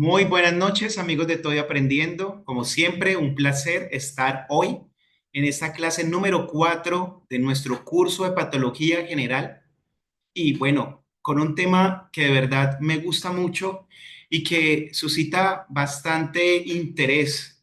Muy buenas noches, amigos de Todo Aprendiendo. Como siempre, un placer estar hoy en esta clase número 4 de nuestro curso de Patología General. Y bueno, con un tema que de verdad me gusta mucho y que suscita bastante interés,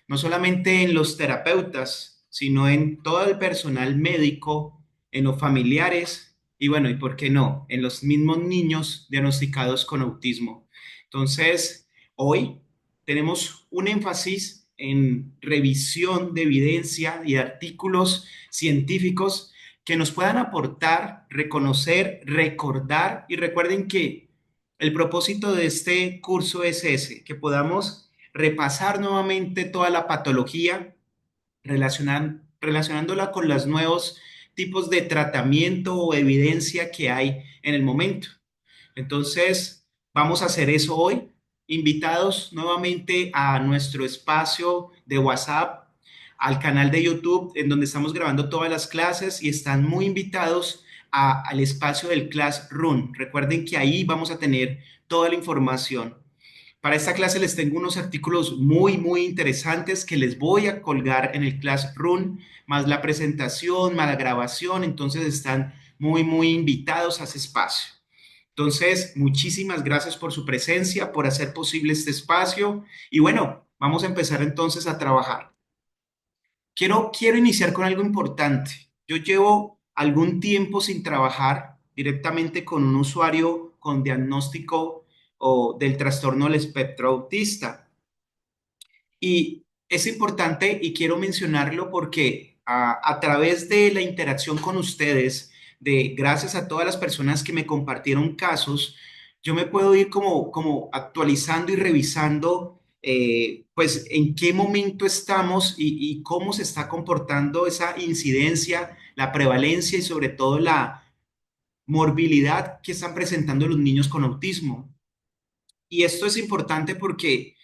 no solamente en los terapeutas, sino en todo el personal médico, en los familiares y bueno, y por qué no, en los mismos niños diagnosticados con autismo. Entonces, hoy tenemos un énfasis en revisión de evidencia y de artículos científicos que nos puedan aportar, reconocer, recordar y recuerden que el propósito de este curso es ese, que podamos repasar nuevamente toda la patología, relacionándola con los nuevos tipos de tratamiento o evidencia que hay en el momento. Entonces, vamos a hacer eso hoy. Invitados nuevamente a nuestro espacio de WhatsApp, al canal de YouTube, en donde estamos grabando todas las clases y están muy invitados al espacio del Classroom. Recuerden que ahí vamos a tener toda la información. Para esta clase les tengo unos artículos muy interesantes que les voy a colgar en el Classroom, más la presentación, más la grabación. Entonces están muy invitados a ese espacio. Entonces, muchísimas gracias por su presencia, por hacer posible este espacio. Y bueno, vamos a empezar entonces a trabajar. Quiero iniciar con algo importante. Yo llevo algún tiempo sin trabajar directamente con un usuario con diagnóstico o del trastorno del espectro autista. Y es importante y quiero mencionarlo porque a través de la interacción con ustedes, de gracias a todas las personas que me compartieron casos, yo me puedo ir como actualizando y revisando pues en qué momento estamos y cómo se está comportando esa incidencia, la prevalencia y sobre todo la morbilidad que están presentando los niños con autismo. Y esto es importante porque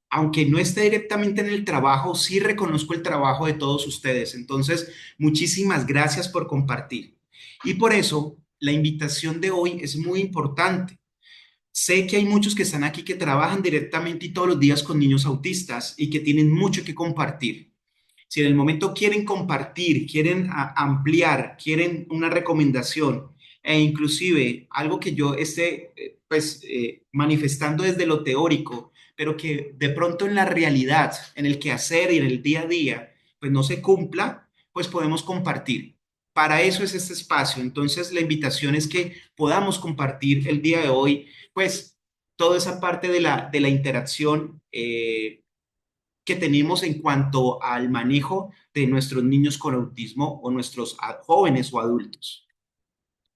aunque no esté directamente en el trabajo, sí reconozco el trabajo de todos ustedes. Entonces, muchísimas gracias por compartir. Y por eso, la invitación de hoy es muy importante. Sé que hay muchos que están aquí que trabajan directamente y todos los días con niños autistas y que tienen mucho que compartir. Si en el momento quieren compartir, quieren ampliar, quieren una recomendación e inclusive algo que yo esté manifestando desde lo teórico, pero que de pronto en la realidad, en el quehacer y en el día a día, pues no se cumpla, pues podemos compartir. Para eso es este espacio. Entonces la invitación es que podamos compartir el día de hoy, pues toda esa parte de la interacción. Que tenemos en cuanto al manejo de nuestros niños con autismo o nuestros jóvenes o adultos.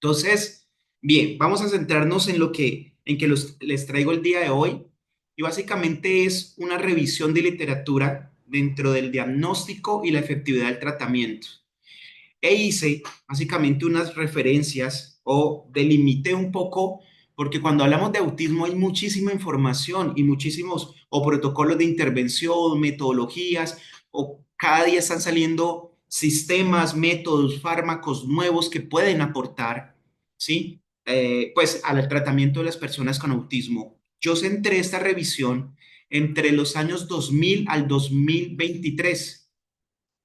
Entonces, bien, vamos a centrarnos en les traigo el día de hoy y básicamente es una revisión de literatura dentro del diagnóstico y la efectividad del tratamiento. E hice básicamente unas referencias o delimité un poco, porque cuando hablamos de autismo hay muchísima información y muchísimos o protocolos de intervención, metodologías, o cada día están saliendo sistemas, métodos, fármacos nuevos que pueden aportar, ¿sí? Pues al tratamiento de las personas con autismo. Yo centré esta revisión entre los años 2000 al 2023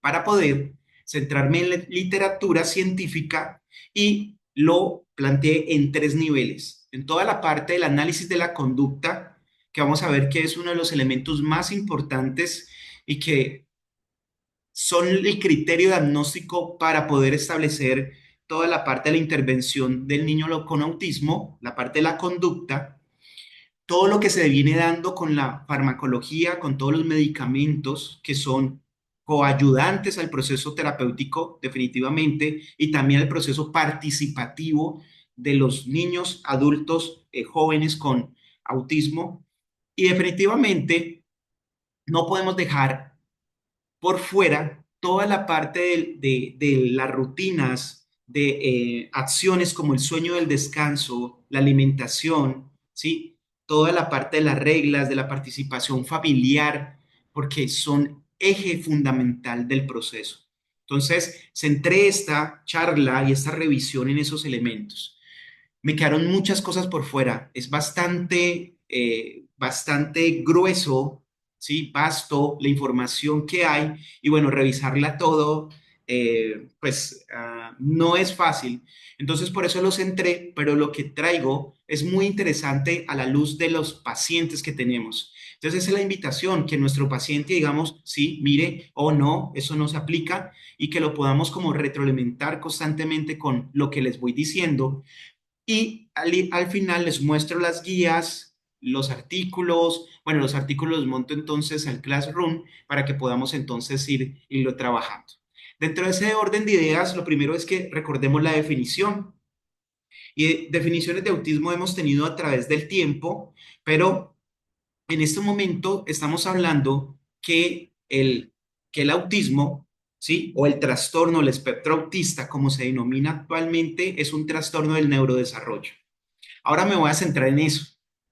para poder centrarme en la literatura científica y lo planteé en tres niveles. En toda la parte del análisis de la conducta, que vamos a ver que es uno de los elementos más importantes y que son el criterio diagnóstico para poder establecer toda la parte de la intervención del niño con autismo, la parte de la conducta, todo lo que se viene dando con la farmacología, con todos los medicamentos que son coayudantes al proceso terapéutico, definitivamente, y también al proceso participativo de los niños, adultos, jóvenes con autismo. Y definitivamente no podemos dejar por fuera toda la parte de las rutinas, de acciones como el sueño del descanso, la alimentación, ¿sí? Toda la parte de las reglas, de la participación familiar, porque son eje fundamental del proceso. Entonces, centré esta charla y esta revisión en esos elementos. Me quedaron muchas cosas por fuera. Es bastante grueso, ¿sí? Vasto la información que hay y bueno, revisarla todo, no es fácil. Entonces, por eso los entré, pero lo que traigo es muy interesante a la luz de los pacientes que tenemos. Entonces, esa es la invitación, que nuestro paciente, digamos, sí, mire o no, eso no se aplica y que lo podamos como retroalimentar constantemente con lo que les voy diciendo y al final les muestro las guías, los artículos, bueno, los artículos los monto entonces al Classroom para que podamos entonces irlo trabajando. Dentro de ese orden de ideas, lo primero es que recordemos la definición. Y definiciones de autismo hemos tenido a través del tiempo, pero en este momento estamos hablando que el autismo, ¿sí? O el trastorno, el espectro autista, como se denomina actualmente, es un trastorno del neurodesarrollo. Ahora me voy a centrar en eso,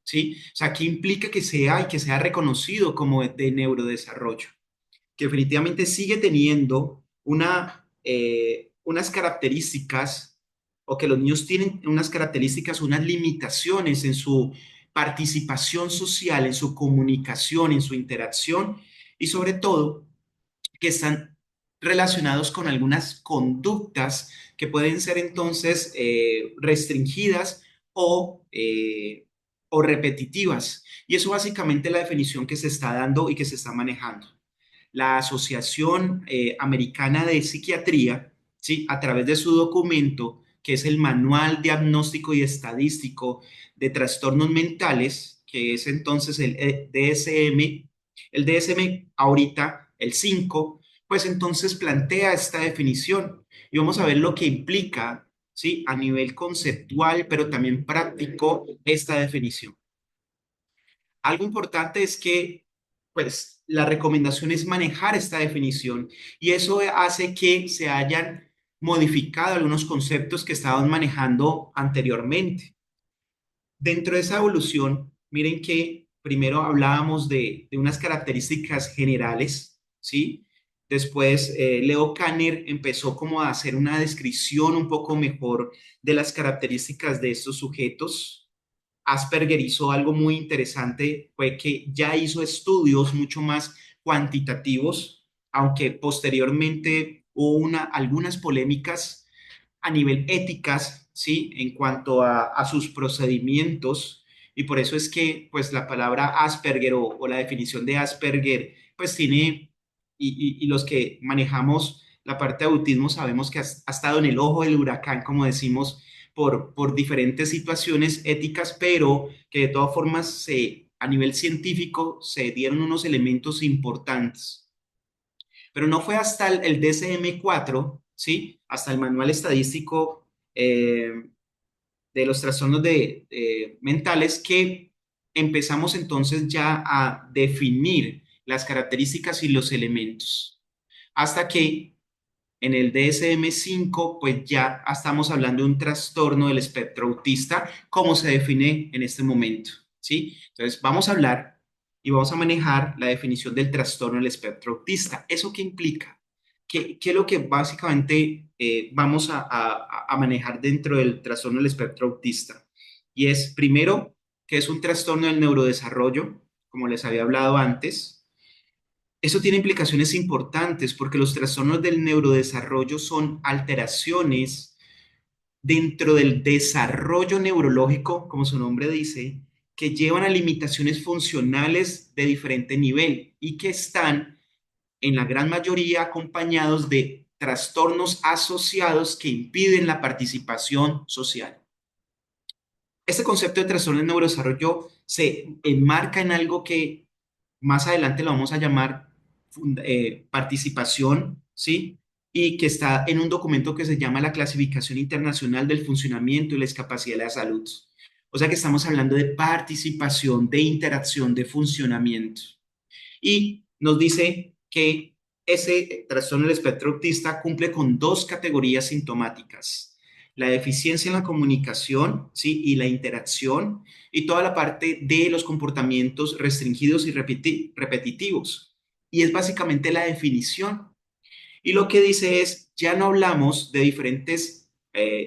¿sí? O sea, ¿qué implica que sea y que sea reconocido como de neurodesarrollo? Que definitivamente sigue teniendo unas características o que los niños tienen unas características, unas limitaciones en su participación social, en su comunicación, en su interacción y sobre todo que están relacionados con algunas conductas que pueden ser entonces restringidas o repetitivas. Y eso básicamente es la definición que se está dando y que se está manejando. La Asociación Americana de Psiquiatría, ¿sí? A través de su documento, que es el Manual Diagnóstico y Estadístico de Trastornos Mentales, que es entonces DSM, el DSM ahorita, el 5 pues entonces plantea esta definición y vamos a ver lo que implica, ¿sí? A nivel conceptual, pero también práctico, esta definición. Algo importante es que, pues, la recomendación es manejar esta definición y eso hace que se hayan modificado algunos conceptos que estaban manejando anteriormente. Dentro de esa evolución, miren que primero hablábamos de unas características generales, ¿sí? Después, Leo Kanner empezó como a hacer una descripción un poco mejor de las características de estos sujetos. Asperger hizo algo muy interesante, fue que ya hizo estudios mucho más cuantitativos, aunque posteriormente hubo algunas polémicas a nivel éticas, ¿sí? En cuanto a sus procedimientos. Y por eso es que, pues, la palabra Asperger o la definición de Asperger, pues, tiene, y los que manejamos la parte de autismo sabemos que ha estado en el ojo del huracán, como decimos, por diferentes situaciones éticas, pero que de todas formas a nivel científico se dieron unos elementos importantes. Pero no fue hasta el DSM-4, ¿sí? Hasta el Manual Estadístico de los Trastornos mentales que empezamos entonces ya a definir las características y los elementos. Hasta que en el DSM-5, pues ya estamos hablando de un trastorno del espectro autista, como se define en este momento, ¿sí? Entonces, vamos a hablar y vamos a manejar la definición del trastorno del espectro autista. ¿Eso qué implica? ¿Qué es lo que básicamente vamos a manejar dentro del trastorno del espectro autista? Y es, primero, que es un trastorno del neurodesarrollo, como les había hablado antes. Eso tiene implicaciones importantes porque los trastornos del neurodesarrollo son alteraciones dentro del desarrollo neurológico, como su nombre dice, que llevan a limitaciones funcionales de diferente nivel y que están en la gran mayoría acompañados de trastornos asociados que impiden la participación social. Este concepto de trastorno del neurodesarrollo se enmarca en algo que más adelante lo vamos a llamar participación, ¿sí? Y que está en un documento que se llama la Clasificación Internacional del Funcionamiento y la Discapacidad de la Salud. O sea que estamos hablando de participación, de interacción, de funcionamiento. Y nos dice que ese trastorno del espectro autista cumple con dos categorías sintomáticas: la deficiencia en la comunicación, ¿sí? Y la interacción, y toda la parte de los comportamientos restringidos y repetitivos. Y es básicamente la definición. Y lo que dice es, ya no hablamos de diferentes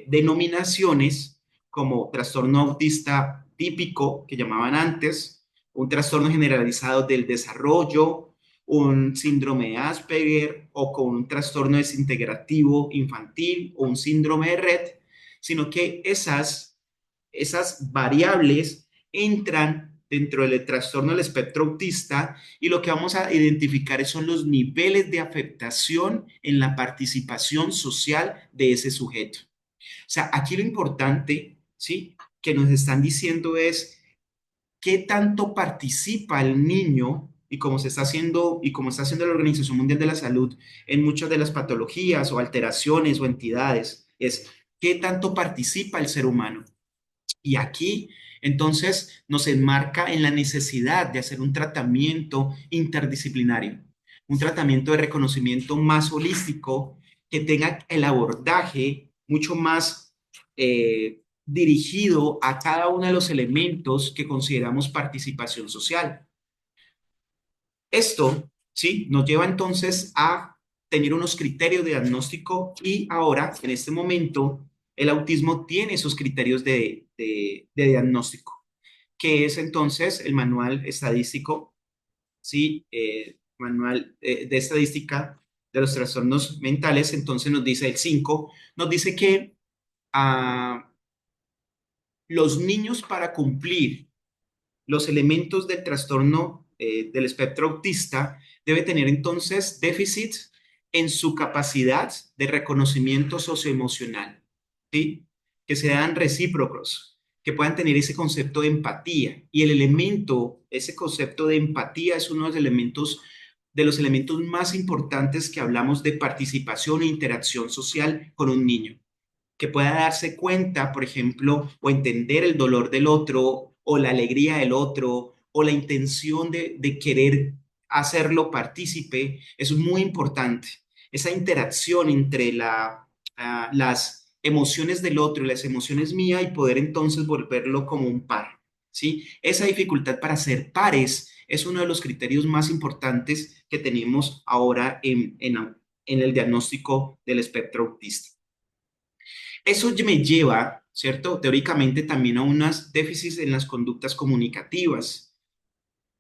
denominaciones como trastorno autista típico que llamaban antes, un trastorno generalizado del desarrollo, un síndrome de Asperger o con un trastorno desintegrativo infantil o un síndrome de Rett, sino que esas variables entran dentro del trastorno del espectro autista y lo que vamos a identificar son los niveles de afectación en la participación social de ese sujeto. O sea, aquí lo importante, ¿sí? Que nos están diciendo es qué tanto participa el niño y cómo se está haciendo y cómo está haciendo la Organización Mundial de la Salud en muchas de las patologías o alteraciones o entidades, es qué tanto participa el ser humano. Y aquí, entonces, nos enmarca en la necesidad de hacer un tratamiento interdisciplinario, un tratamiento de reconocimiento más holístico que tenga el abordaje mucho más dirigido a cada uno de los elementos que consideramos participación social. Esto, sí, nos lleva entonces a tener unos criterios de diagnóstico y ahora, en este momento, el autismo tiene esos criterios de diagnóstico, que es entonces el manual estadístico, sí, manual de estadística de los trastornos mentales, entonces nos dice el 5 nos dice que a los niños para cumplir los elementos del trastorno del espectro autista debe tener entonces déficit en su capacidad de reconocimiento socioemocional, ¿sí? Que sean recíprocos, que puedan tener ese concepto de empatía. Y el elemento, ese concepto de empatía es uno de los elementos más importantes que hablamos de participación e interacción social con un niño que pueda darse cuenta, por ejemplo, o entender el dolor del otro, o la alegría del otro, o la intención de querer hacerlo partícipe, eso es muy importante. Esa interacción entre las emociones del otro y las emociones mías y poder entonces volverlo como un par, ¿sí? Esa dificultad para ser pares es uno de los criterios más importantes que tenemos ahora en el diagnóstico del espectro autista. Eso me lleva, ¿cierto? Teóricamente también a unos déficits en las conductas comunicativas.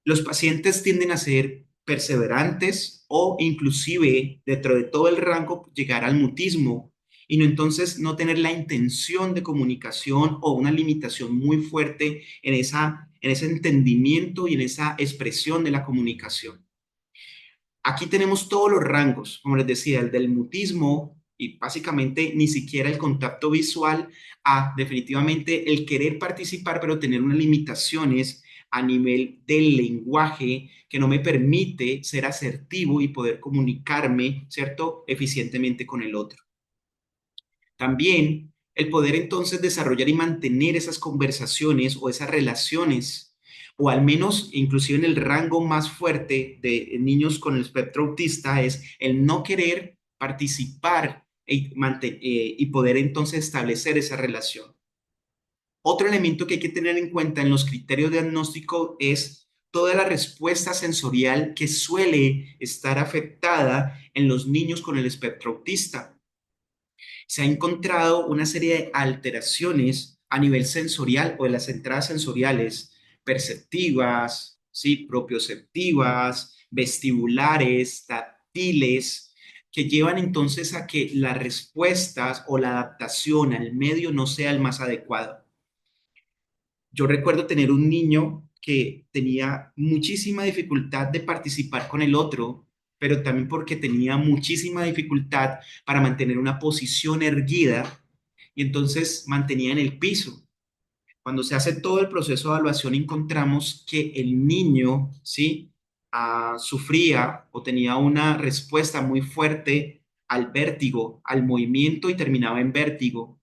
Los pacientes tienden a ser perseverantes o inclusive dentro de todo el rango llegar al mutismo y no entonces no tener la intención de comunicación o una limitación muy fuerte en ese entendimiento y en esa expresión de la comunicación. Aquí tenemos todos los rangos, como les decía, el del mutismo y básicamente ni siquiera el contacto visual a definitivamente el querer participar, pero tener unas limitaciones a nivel del lenguaje que no me permite ser asertivo y poder comunicarme, ¿cierto?, eficientemente con el otro. También el poder entonces desarrollar y mantener esas conversaciones o esas relaciones, o al menos inclusive en el rango más fuerte de niños con el espectro autista, es el no querer participar y poder entonces establecer esa relación. Otro elemento que hay que tener en cuenta en los criterios de diagnóstico es toda la respuesta sensorial que suele estar afectada en los niños con el espectro autista. Se ha encontrado una serie de alteraciones a nivel sensorial o de las entradas sensoriales perceptivas, ¿sí? Propioceptivas, vestibulares, táctiles, que llevan entonces a que las respuestas o la adaptación al medio no sea el más adecuado. Yo recuerdo tener un niño que tenía muchísima dificultad de participar con el otro, pero también porque tenía muchísima dificultad para mantener una posición erguida y entonces mantenía en el piso. Cuando se hace todo el proceso de evaluación encontramos que el niño, ¿sí? Sufría o tenía una respuesta muy fuerte al vértigo, al movimiento y terminaba en vértigo.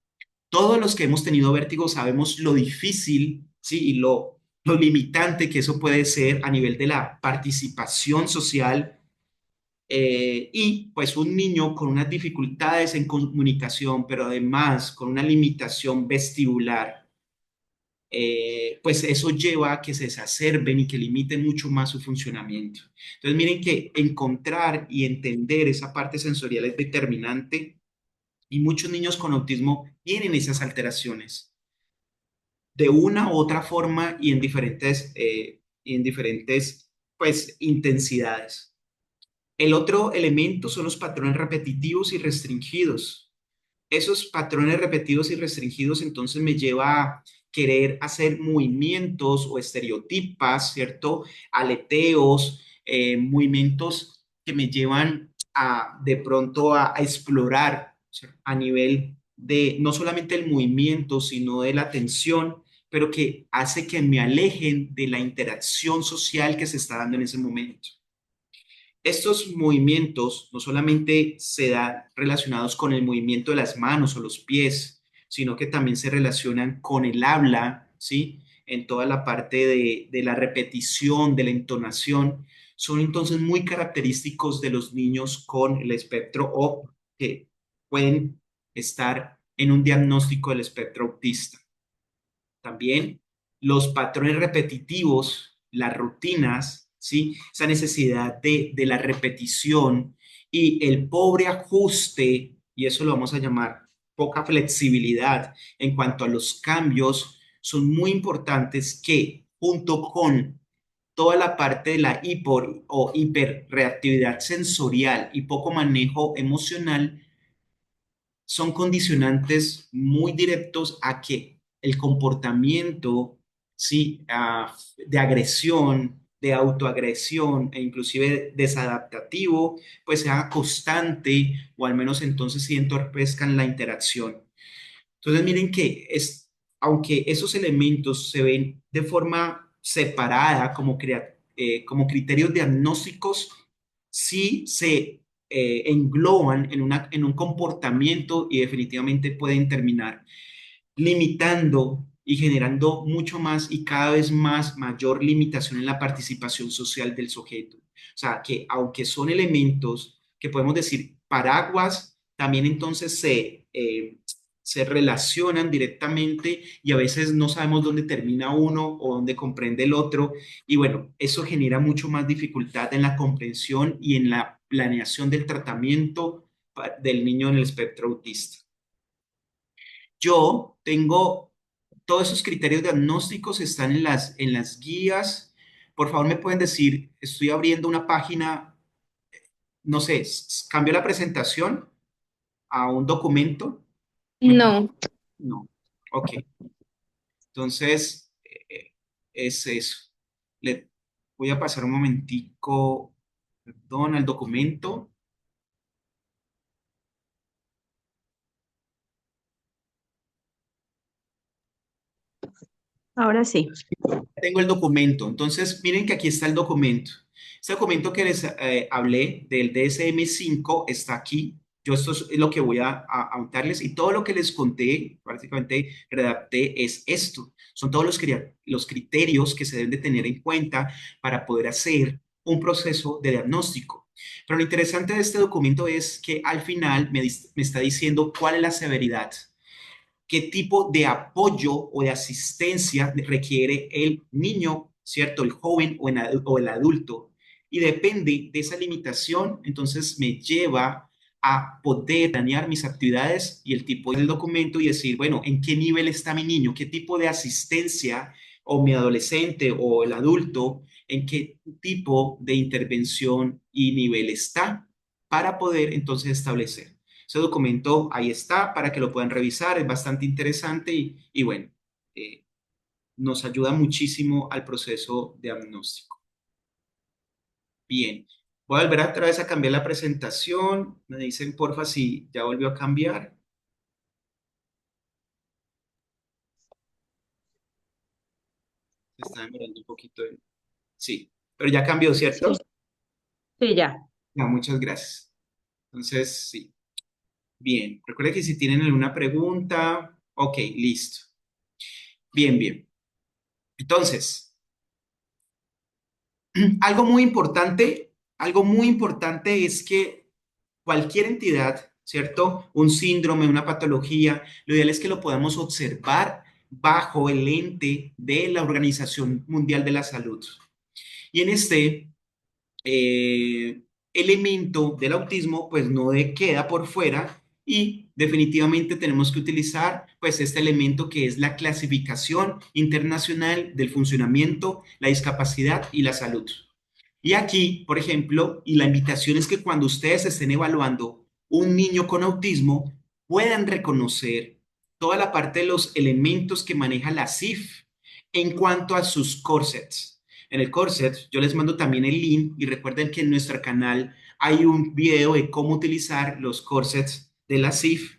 Todos los que hemos tenido vértigo sabemos lo difícil, ¿sí? Y lo limitante que eso puede ser a nivel de la participación social. Y pues un niño con unas dificultades en comunicación, pero además con una limitación vestibular, pues eso lleva a que se exacerben y que limiten mucho más su funcionamiento. Entonces miren que encontrar y entender esa parte sensorial es determinante y muchos niños con autismo tienen esas alteraciones de una u otra forma y en diferentes en diferentes, pues, intensidades. El otro elemento son los patrones repetitivos y restringidos. Esos patrones repetidos y restringidos entonces me lleva a querer hacer movimientos o estereotipas, ¿cierto? Aleteos, movimientos que me llevan a de pronto a explorar, ¿cierto? A nivel de no solamente el movimiento, sino de la atención, pero que hace que me alejen de la interacción social que se está dando en ese momento. Estos movimientos no solamente se dan relacionados con el movimiento de las manos o los pies, sino que también se relacionan con el habla, ¿sí? En toda la parte de la repetición, de la entonación. Son entonces muy característicos de los niños con el espectro o que pueden estar en un diagnóstico del espectro autista. También los patrones repetitivos, las rutinas, ¿sí? Esa necesidad de la repetición y el pobre ajuste, y eso lo vamos a llamar poca flexibilidad en cuanto a los cambios, son muy importantes que junto con toda la parte de la hiper o hiperreactividad sensorial y poco manejo emocional, son condicionantes muy directos a que el comportamiento, ¿sí? De agresión, de autoagresión e inclusive desadaptativo, pues sea constante o al menos entonces sí entorpezcan la interacción. Entonces miren que aunque esos elementos se ven de forma separada como criterios diagnósticos, sí se engloban en un comportamiento y definitivamente pueden terminar limitando y generando mucho más y cada vez más mayor limitación en la participación social del sujeto. O sea, que aunque son elementos que podemos decir paraguas, también entonces se relacionan directamente y a veces no sabemos dónde termina uno o dónde comprende el otro. Y bueno, eso genera mucho más dificultad en la comprensión y en la planeación del tratamiento del niño en el espectro autista. Yo tengo todos esos criterios diagnósticos están en las guías. Por favor, me pueden decir, estoy abriendo una página, no sé, cambio la presentación a un documento. No, No. Ok. Entonces, es eso. Le voy a pasar un momentico, perdón, al documento. ahora sí. Tengo el documento. Entonces, miren que aquí está el documento. Este documento que les hablé del DSM-5 está aquí. Yo esto es lo que voy a untarles y todo lo que les conté, prácticamente redacté, es esto. Son todos los criterios que se deben de tener en cuenta para poder hacer un proceso de diagnóstico. Pero lo interesante de este documento es que al final me está diciendo cuál es la severidad, qué tipo de apoyo o de asistencia requiere el niño, ¿cierto? El joven o el adulto. Y depende de esa limitación, entonces me lleva a poder planear mis actividades y el tipo del documento y decir, bueno, ¿en qué nivel está mi niño? ¿Qué tipo de asistencia o mi adolescente o el adulto, en qué tipo de intervención y nivel está para poder entonces establecer? Ese documento ahí está para que lo puedan revisar, es bastante interesante y bueno, eh, nos ayuda muchísimo al proceso diagnóstico. Bien, voy a volver otra vez a cambiar la presentación. Me dicen porfa si ya volvió a cambiar. Se está demorando un poquito. Sí, pero ya cambió, Sí, ¿cierto? sí, ya. No, muchas gracias. Entonces, sí. Bien, recuerden que si tienen alguna pregunta, ok, listo. Bien, bien. Entonces, algo muy importante es que cualquier entidad, ¿cierto? Un síndrome, una patología, lo ideal es que lo podamos observar bajo el lente de la Organización Mundial de la Salud. Y en este elemento del autismo, pues no queda por fuera y definitivamente tenemos que utilizar pues este elemento que es la clasificación internacional del funcionamiento, la discapacidad y la salud. Y aquí, por ejemplo, y la invitación es que cuando ustedes estén evaluando un niño con autismo, puedan reconocer toda la parte de los elementos que maneja la CIF en cuanto a sus corsets. En el corset, yo les mando también el link y recuerden que en nuestro canal hay un video de cómo utilizar los corsets de la CIF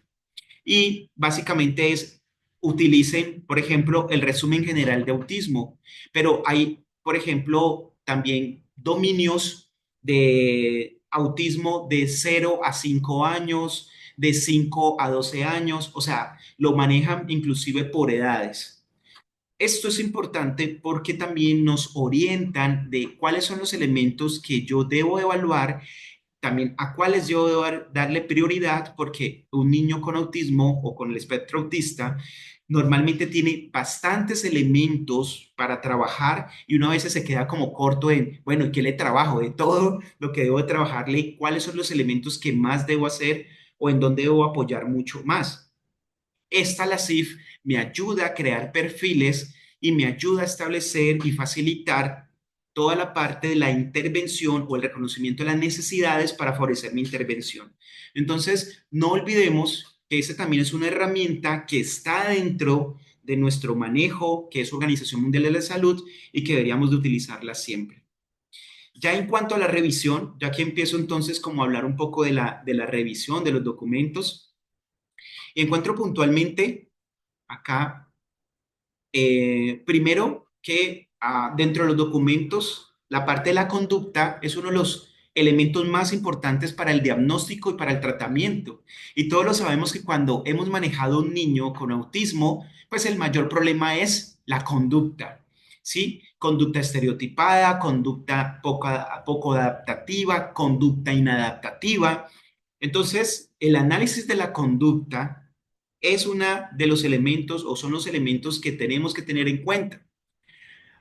y básicamente es utilicen, por ejemplo, el resumen general de autismo, pero hay, por ejemplo, también dominios de autismo de 0 a 5 años, de 5 a 12 años, o sea, lo manejan inclusive por edades. Esto es importante porque también nos orientan de cuáles son los elementos que yo debo evaluar, también a cuáles yo debo darle prioridad, porque un niño con autismo o con el espectro autista normalmente tiene bastantes elementos para trabajar y uno a veces se queda como corto en, bueno, ¿y qué le trabajo? De todo lo que debo de trabajarle, ¿cuáles son los elementos que más debo hacer o en dónde debo apoyar mucho más? Esta, la CIF, me ayuda a crear perfiles y me ayuda a establecer y facilitar toda la parte de la intervención o el reconocimiento de las necesidades para favorecer mi intervención. Entonces, no olvidemos que esa también es una herramienta que está dentro de nuestro manejo, que es Organización Mundial de la Salud, y que deberíamos de utilizarla siempre. Ya en cuanto a la revisión, ya que empiezo entonces como a hablar un poco de la revisión de los documentos, encuentro puntualmente acá, primero que dentro de los documentos, la parte de la conducta es uno de los elementos más importantes para el diagnóstico y para el tratamiento. Y todos lo sabemos que cuando hemos manejado un niño con autismo, pues el mayor problema es la conducta, ¿sí? Conducta estereotipada, conducta poco adaptativa, conducta inadaptativa. Entonces, el análisis de la conducta es uno de los elementos o son los elementos que tenemos que tener en cuenta.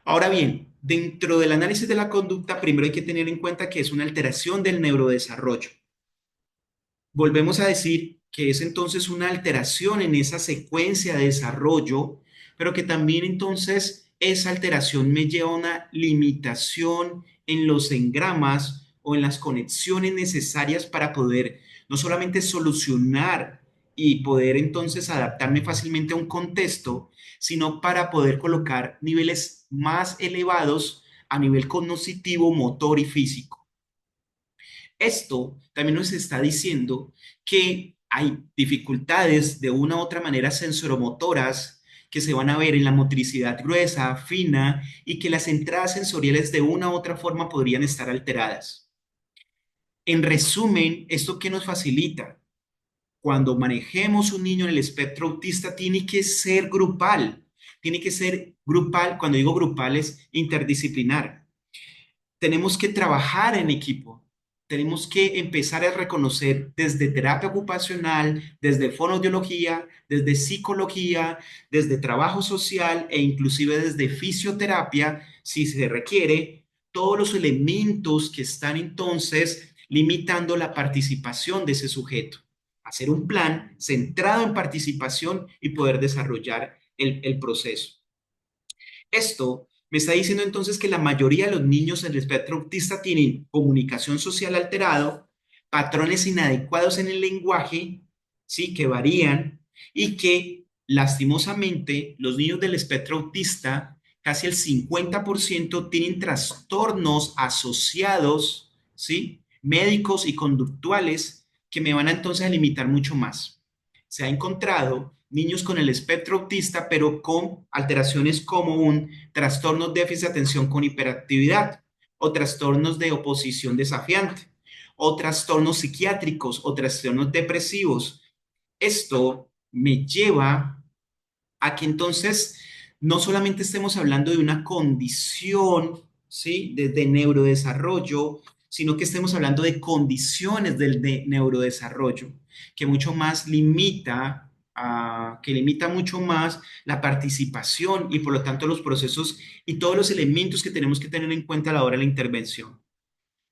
Ahora bien, dentro del análisis de la conducta, primero hay que tener en cuenta que es una alteración del neurodesarrollo. Volvemos a decir que es entonces una alteración en esa secuencia de desarrollo, pero que también entonces esa alteración me lleva a una limitación en los engramas o en las conexiones necesarias para poder no solamente solucionar y poder entonces adaptarme fácilmente a un contexto, sino para poder colocar niveles más elevados a nivel cognitivo, motor y físico. Esto también nos está diciendo que hay dificultades de una u otra manera sensoromotoras que se van a ver en la motricidad gruesa, fina, y que las entradas sensoriales de una u otra forma podrían estar alteradas. En resumen, ¿esto qué nos facilita? Cuando manejemos un niño en el espectro autista, tiene que ser grupal, cuando digo grupal es interdisciplinar. Tenemos que trabajar en equipo. Tenemos que empezar a reconocer desde terapia ocupacional, desde fonoaudiología, desde psicología, desde trabajo social e inclusive desde fisioterapia, si se requiere, todos los elementos que están entonces limitando la participación de ese sujeto. Hacer un plan centrado en participación y poder desarrollar el proceso. Esto me está diciendo entonces que la mayoría de los niños en el espectro autista tienen comunicación social alterado, patrones inadecuados en el lenguaje, sí, que varían y que lastimosamente los niños del espectro autista, casi el 50% tienen trastornos asociados, sí, médicos y conductuales que me van a entonces a limitar mucho más. Se ha encontrado niños con el espectro autista, pero con alteraciones como un trastorno de déficit de atención con hiperactividad o trastornos de oposición desafiante o trastornos psiquiátricos o trastornos depresivos. Esto me lleva a que entonces no solamente estemos hablando de una condición, ¿sí? de neurodesarrollo, sino que estemos hablando de condiciones del neurodesarrollo, que mucho más limita, que limita mucho más la participación y por lo tanto los procesos y todos los elementos que tenemos que tener en cuenta a la hora de la intervención.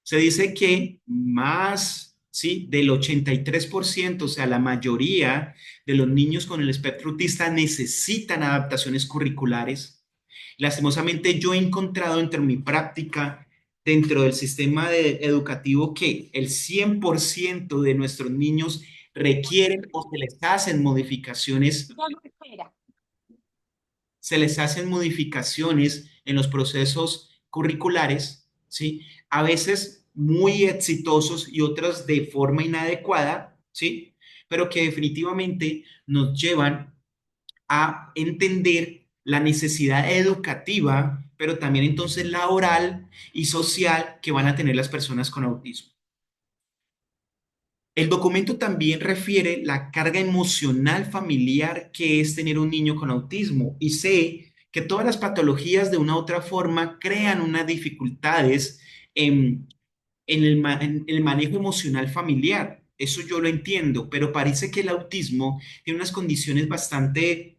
Se dice que más ¿sí? Del 83%, o sea, la mayoría de los niños con el espectro autista necesitan adaptaciones curriculares. Lastimosamente, yo he encontrado entre mi práctica dentro del sistema educativo que el 100% de nuestros niños requieren o se les hacen modificaciones en los procesos curriculares, ¿sí? A veces muy exitosos y otras de forma inadecuada, ¿sí? Pero que definitivamente nos llevan a entender la necesidad educativa, pero también entonces laboral y social que van a tener las personas con autismo. El documento también refiere la carga emocional familiar que es tener un niño con autismo y sé que todas las patologías de una u otra forma crean unas dificultades en, en el manejo emocional familiar. Eso yo lo entiendo, pero parece que el autismo tiene unas condiciones bastante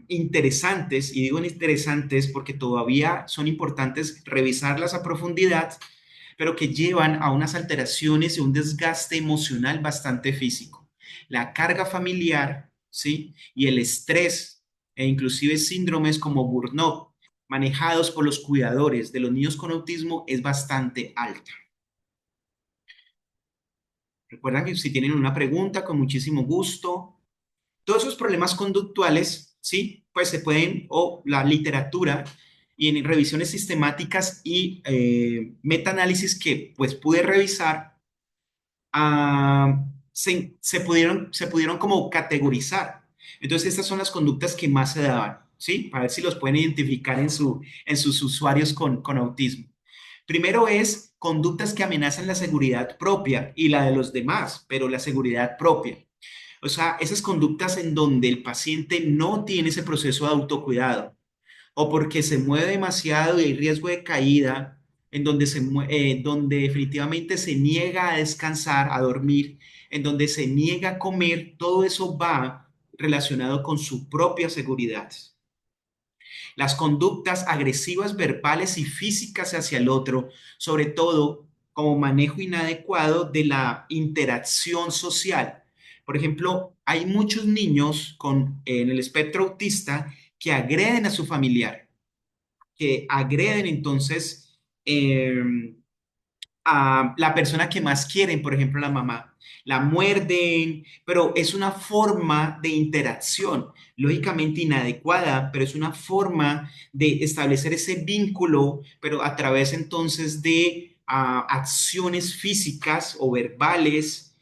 interesantes, y digo interesantes porque todavía son importantes revisarlas a profundidad, pero que llevan a unas alteraciones y un desgaste emocional bastante físico. La carga familiar, ¿sí? Y el estrés e inclusive síndromes como burnout manejados por los cuidadores de los niños con autismo es bastante alta. Recuerden que si tienen una pregunta, con muchísimo gusto. Todos esos problemas conductuales, ¿sí? Pues se pueden, o la literatura y en revisiones sistemáticas y metaanálisis que pues pude revisar, se pudieron como categorizar. Entonces, estas son las conductas que más se daban, ¿sí? Para ver si los pueden identificar en sus usuarios con autismo. Primero es conductas que amenazan la seguridad propia y la de los demás, pero la seguridad propia. O sea, esas conductas en donde el paciente no tiene ese proceso de autocuidado o porque se mueve demasiado y hay riesgo de caída, en donde, donde definitivamente se niega a descansar, a dormir, en donde se niega a comer, todo eso va relacionado con su propia seguridad. Las conductas agresivas verbales y físicas hacia el otro, sobre todo como manejo inadecuado de la interacción social. Por ejemplo, hay muchos niños en el espectro autista que agreden a su familiar, que agreden entonces a la persona que más quieren, por ejemplo, la mamá. La muerden, pero es una forma de interacción, lógicamente inadecuada, pero es una forma de establecer ese vínculo, pero a través entonces de acciones físicas o verbales,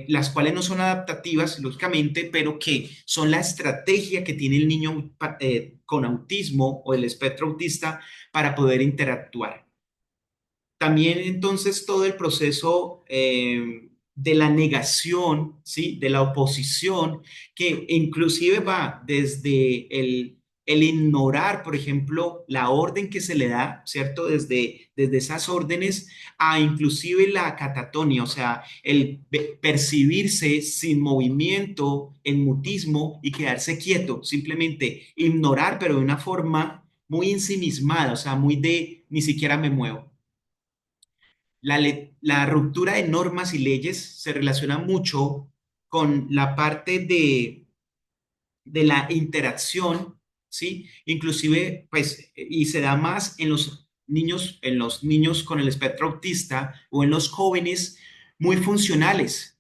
las cuales no son adaptativas, lógicamente, pero que son la estrategia que tiene el niño con autismo o el espectro autista para poder interactuar. También entonces todo el proceso de la negación, ¿sí? De la oposición, que inclusive va desde el ignorar, por ejemplo, la orden que se le da, ¿cierto? Desde esas órdenes a inclusive la catatonia, o sea, el percibirse sin movimiento, en mutismo y quedarse quieto, simplemente ignorar, pero de una forma muy ensimismada, o sea, muy de ni siquiera me muevo. La ruptura de normas y leyes se relaciona mucho con la parte de la interacción, ¿sí? Inclusive, pues, y se da más en los niños con el espectro autista o en los jóvenes muy funcionales.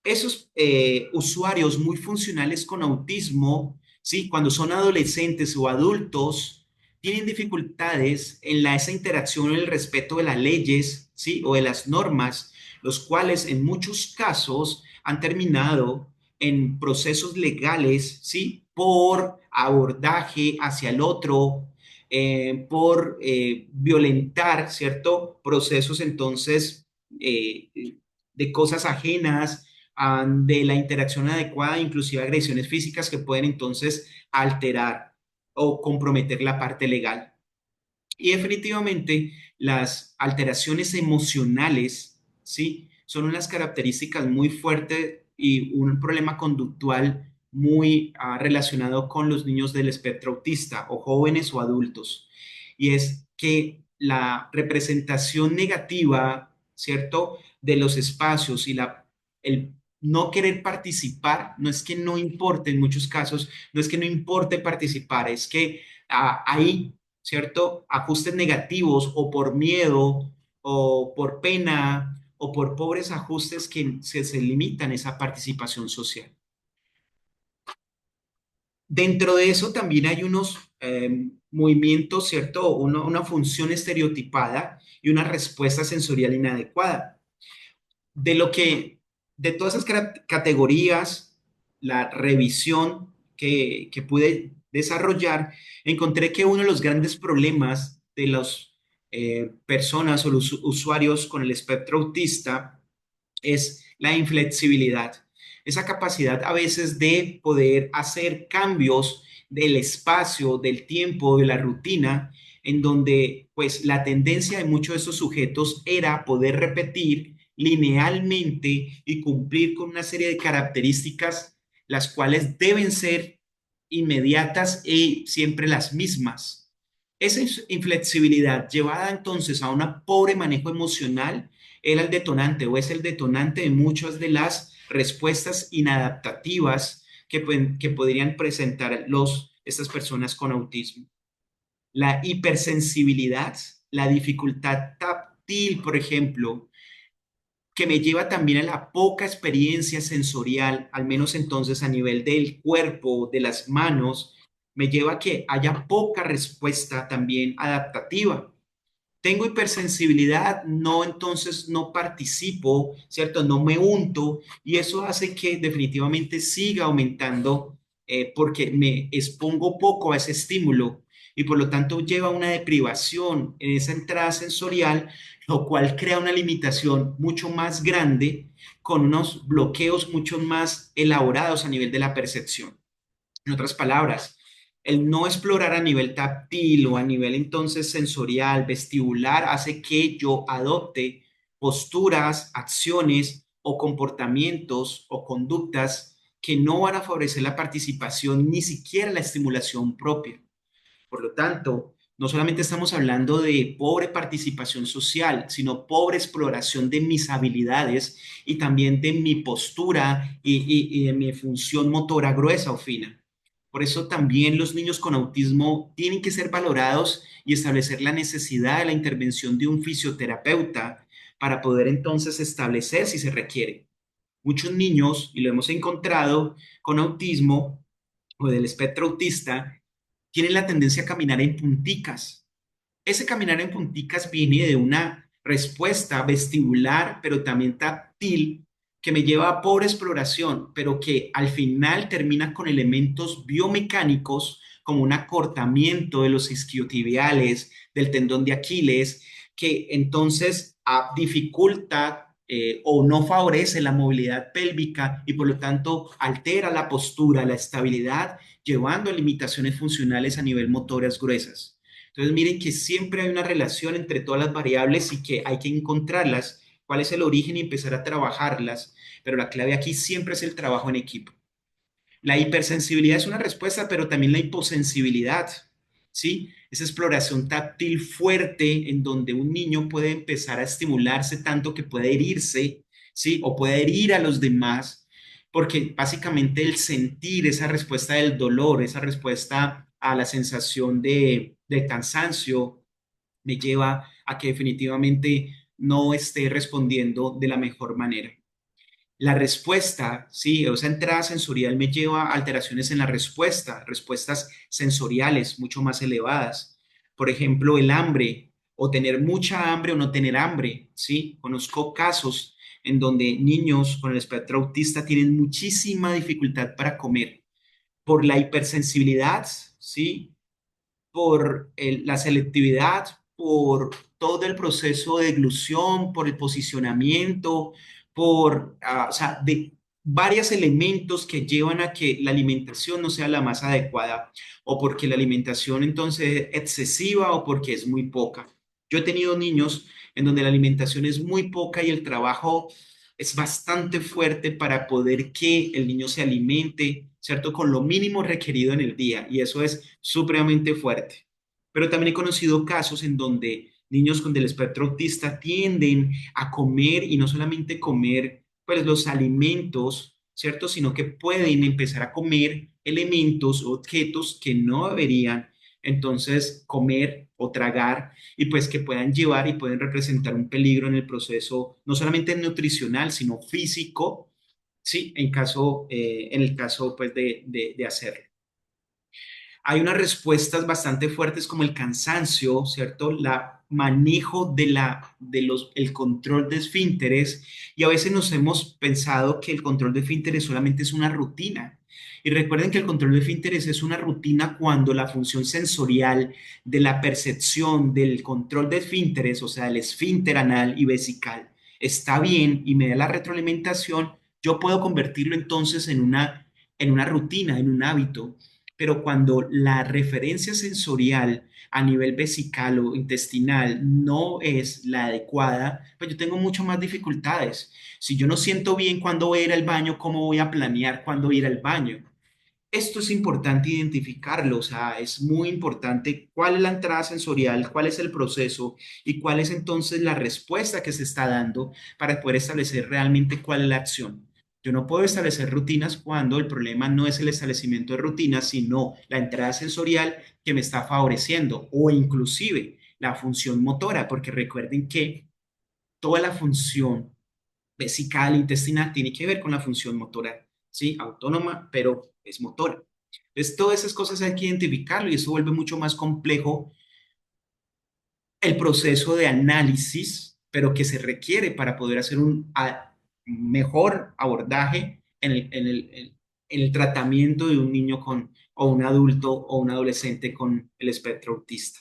Esos usuarios muy funcionales con autismo, ¿sí? Cuando son adolescentes o adultos, tienen dificultades en esa interacción, en el respeto de las leyes, ¿sí? O de las normas, los cuales en muchos casos han terminado en procesos legales, ¿sí? Por abordaje hacia el otro, por violentar, ¿cierto? Procesos entonces eh, de cosas ajenas, de la interacción adecuada, inclusive agresiones físicas que pueden entonces alterar o comprometer la parte legal. Y definitivamente las alteraciones emocionales, ¿sí? Son unas características muy fuertes y un problema conductual muy relacionado con los niños del espectro autista o jóvenes o adultos. Y es que la representación negativa, ¿cierto? de los espacios y el no querer participar, no es que no importe en muchos casos, no es que no importe participar, es que hay, ¿cierto? Ajustes negativos o por miedo o por pena o por pobres ajustes que se limitan esa participación social. Dentro de eso también hay unos movimientos, ¿cierto? Una función estereotipada y una respuesta sensorial inadecuada. De lo que, de todas esas categorías, la revisión que pude desarrollar, encontré que uno de los grandes problemas de las personas o los usuarios con el espectro autista es la inflexibilidad, esa capacidad a veces de poder hacer cambios del espacio, del tiempo, de la rutina, en donde pues la tendencia de muchos de estos sujetos era poder repetir linealmente y cumplir con una serie de características las cuales deben ser inmediatas y siempre las mismas. Esa inflexibilidad llevada entonces a un pobre manejo emocional era el detonante o es el detonante de muchas de las respuestas inadaptativas que podrían presentar estas personas con autismo. La hipersensibilidad, la dificultad táctil, por ejemplo, que me lleva también a la poca experiencia sensorial, al menos entonces a nivel del cuerpo, de las manos, me lleva a que haya poca respuesta también adaptativa. Tengo hipersensibilidad, no, entonces no participo, ¿cierto? No me unto y eso hace que definitivamente siga aumentando porque me expongo poco a ese estímulo y por lo tanto lleva a una deprivación en esa entrada sensorial, lo cual crea una limitación mucho más grande con unos bloqueos mucho más elaborados a nivel de la percepción. En otras palabras, el no explorar a nivel táctil o a nivel entonces sensorial, vestibular, hace que yo adopte posturas, acciones o comportamientos o conductas que no van a favorecer la participación ni siquiera la estimulación propia. Por lo tanto, no solamente estamos hablando de pobre participación social, sino pobre exploración de mis habilidades y también de mi postura y de mi función motora gruesa o fina. Por eso también los niños con autismo tienen que ser valorados y establecer la necesidad de la intervención de un fisioterapeuta para poder entonces establecer si se requiere. Muchos niños, y lo hemos encontrado con autismo o del espectro autista, tienen la tendencia a caminar en punticas. Ese caminar en punticas viene de una respuesta vestibular, pero también táctil, que me lleva a pobre exploración, pero que al final termina con elementos biomecánicos como un acortamiento de los isquiotibiales, del tendón de Aquiles, que entonces dificulta o no favorece la movilidad pélvica y por lo tanto altera la postura, la estabilidad, llevando a limitaciones funcionales a nivel motoras gruesas. Entonces, miren que siempre hay una relación entre todas las variables y que hay que encontrarlas, cuál es el origen y empezar a trabajarlas, pero la clave aquí siempre es el trabajo en equipo. La hipersensibilidad es una respuesta, pero también la hiposensibilidad, ¿sí? Esa exploración táctil fuerte en donde un niño puede empezar a estimularse tanto que puede herirse, ¿sí? O puede herir a los demás, porque básicamente el sentir esa respuesta del dolor, esa respuesta a la sensación de cansancio, me lleva a que definitivamente no esté respondiendo de la mejor manera. La respuesta, sí, esa entrada sensorial me lleva a alteraciones en la respuesta, respuestas sensoriales mucho más elevadas. Por ejemplo, el hambre, o tener mucha hambre o no tener hambre, ¿sí? Conozco casos en donde niños con el espectro autista tienen muchísima dificultad para comer por la hipersensibilidad, ¿sí? Por la selectividad, por todo el proceso de eglución, por el posicionamiento, o sea, de varios elementos que llevan a que la alimentación no sea la más adecuada, o porque la alimentación entonces es excesiva o porque es muy poca. Yo he tenido niños en donde la alimentación es muy poca y el trabajo es bastante fuerte para poder que el niño se alimente, ¿cierto? Con lo mínimo requerido en el día y eso es supremamente fuerte. Pero también he conocido casos en donde niños con del espectro autista tienden a comer y no solamente comer pues los alimentos, ¿cierto? Sino que pueden empezar a comer elementos o objetos que no deberían entonces comer o tragar y pues que puedan llevar y pueden representar un peligro en el proceso, no solamente nutricional, sino físico, sí, en el caso pues de hacerlo. Hay unas respuestas bastante fuertes como el cansancio, ¿cierto? La manejo el control de esfínteres y a veces nos hemos pensado que el control de esfínteres solamente es una rutina. Y recuerden que el control de esfínteres es una rutina cuando la función sensorial de la percepción del control de esfínteres, o sea, el esfínter anal y vesical, está bien y me da la retroalimentación, yo puedo convertirlo entonces en una rutina, en un hábito, pero cuando la referencia sensorial a nivel vesical o intestinal no es la adecuada, pues yo tengo mucho más dificultades. Si yo no siento bien cuándo voy a ir al baño, ¿cómo voy a planear cuándo ir al baño? Esto es importante identificarlo, o sea, es muy importante cuál es la entrada sensorial, cuál es el proceso y cuál es entonces la respuesta que se está dando para poder establecer realmente cuál es la acción. Yo no puedo establecer rutinas cuando el problema no es el establecimiento de rutinas, sino la entrada sensorial que me está favoreciendo o inclusive la función motora, porque recuerden que toda la función vesical, intestinal, tiene que ver con la función motora, ¿sí? Autónoma, pero es motora. Entonces, todas esas cosas hay que identificarlo y eso vuelve mucho más complejo el proceso de análisis, pero que se requiere para poder hacer mejor abordaje en el tratamiento de un niño con, o un adulto o un adolescente con el espectro autista.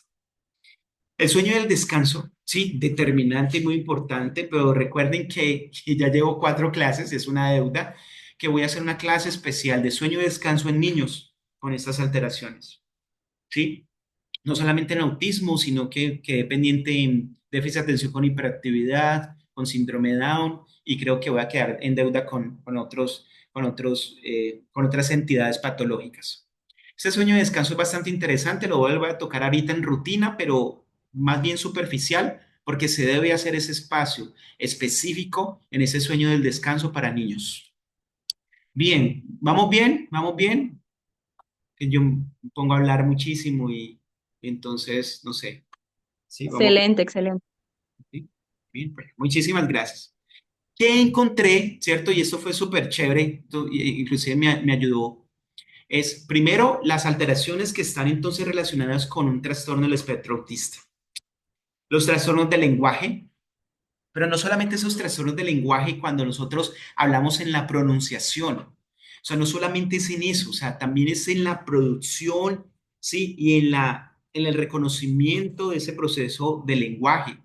El sueño y el descanso, sí, determinante y muy importante, pero recuerden que ya llevo 4 clases, es una deuda, que voy a hacer una clase especial de sueño y descanso en niños con estas alteraciones, ¿sí? No solamente en autismo, sino que quedé pendiente en déficit de atención con hiperactividad, con síndrome de Down, y creo que voy a quedar en deuda con otras entidades patológicas. Este sueño de descanso es bastante interesante, lo vuelvo a tocar ahorita en rutina, pero más bien superficial, porque se debe hacer ese espacio específico en ese sueño del descanso para niños. Bien, ¿vamos bien? ¿Vamos bien? Que yo me pongo a hablar muchísimo y entonces, no sé, sí, vamos bien. Excelente, excelente. ¿Sí? Bien, pues, muchísimas gracias. ¿Qué encontré, cierto? Y esto fue súper chévere, inclusive me ayudó. Es primero las alteraciones que están entonces relacionadas con un trastorno del espectro autista. Los trastornos del lenguaje, pero no solamente esos trastornos del lenguaje cuando nosotros hablamos en la pronunciación. O sea, no solamente es en eso, o sea, también es en la producción, ¿sí? Y en el reconocimiento de ese proceso del lenguaje.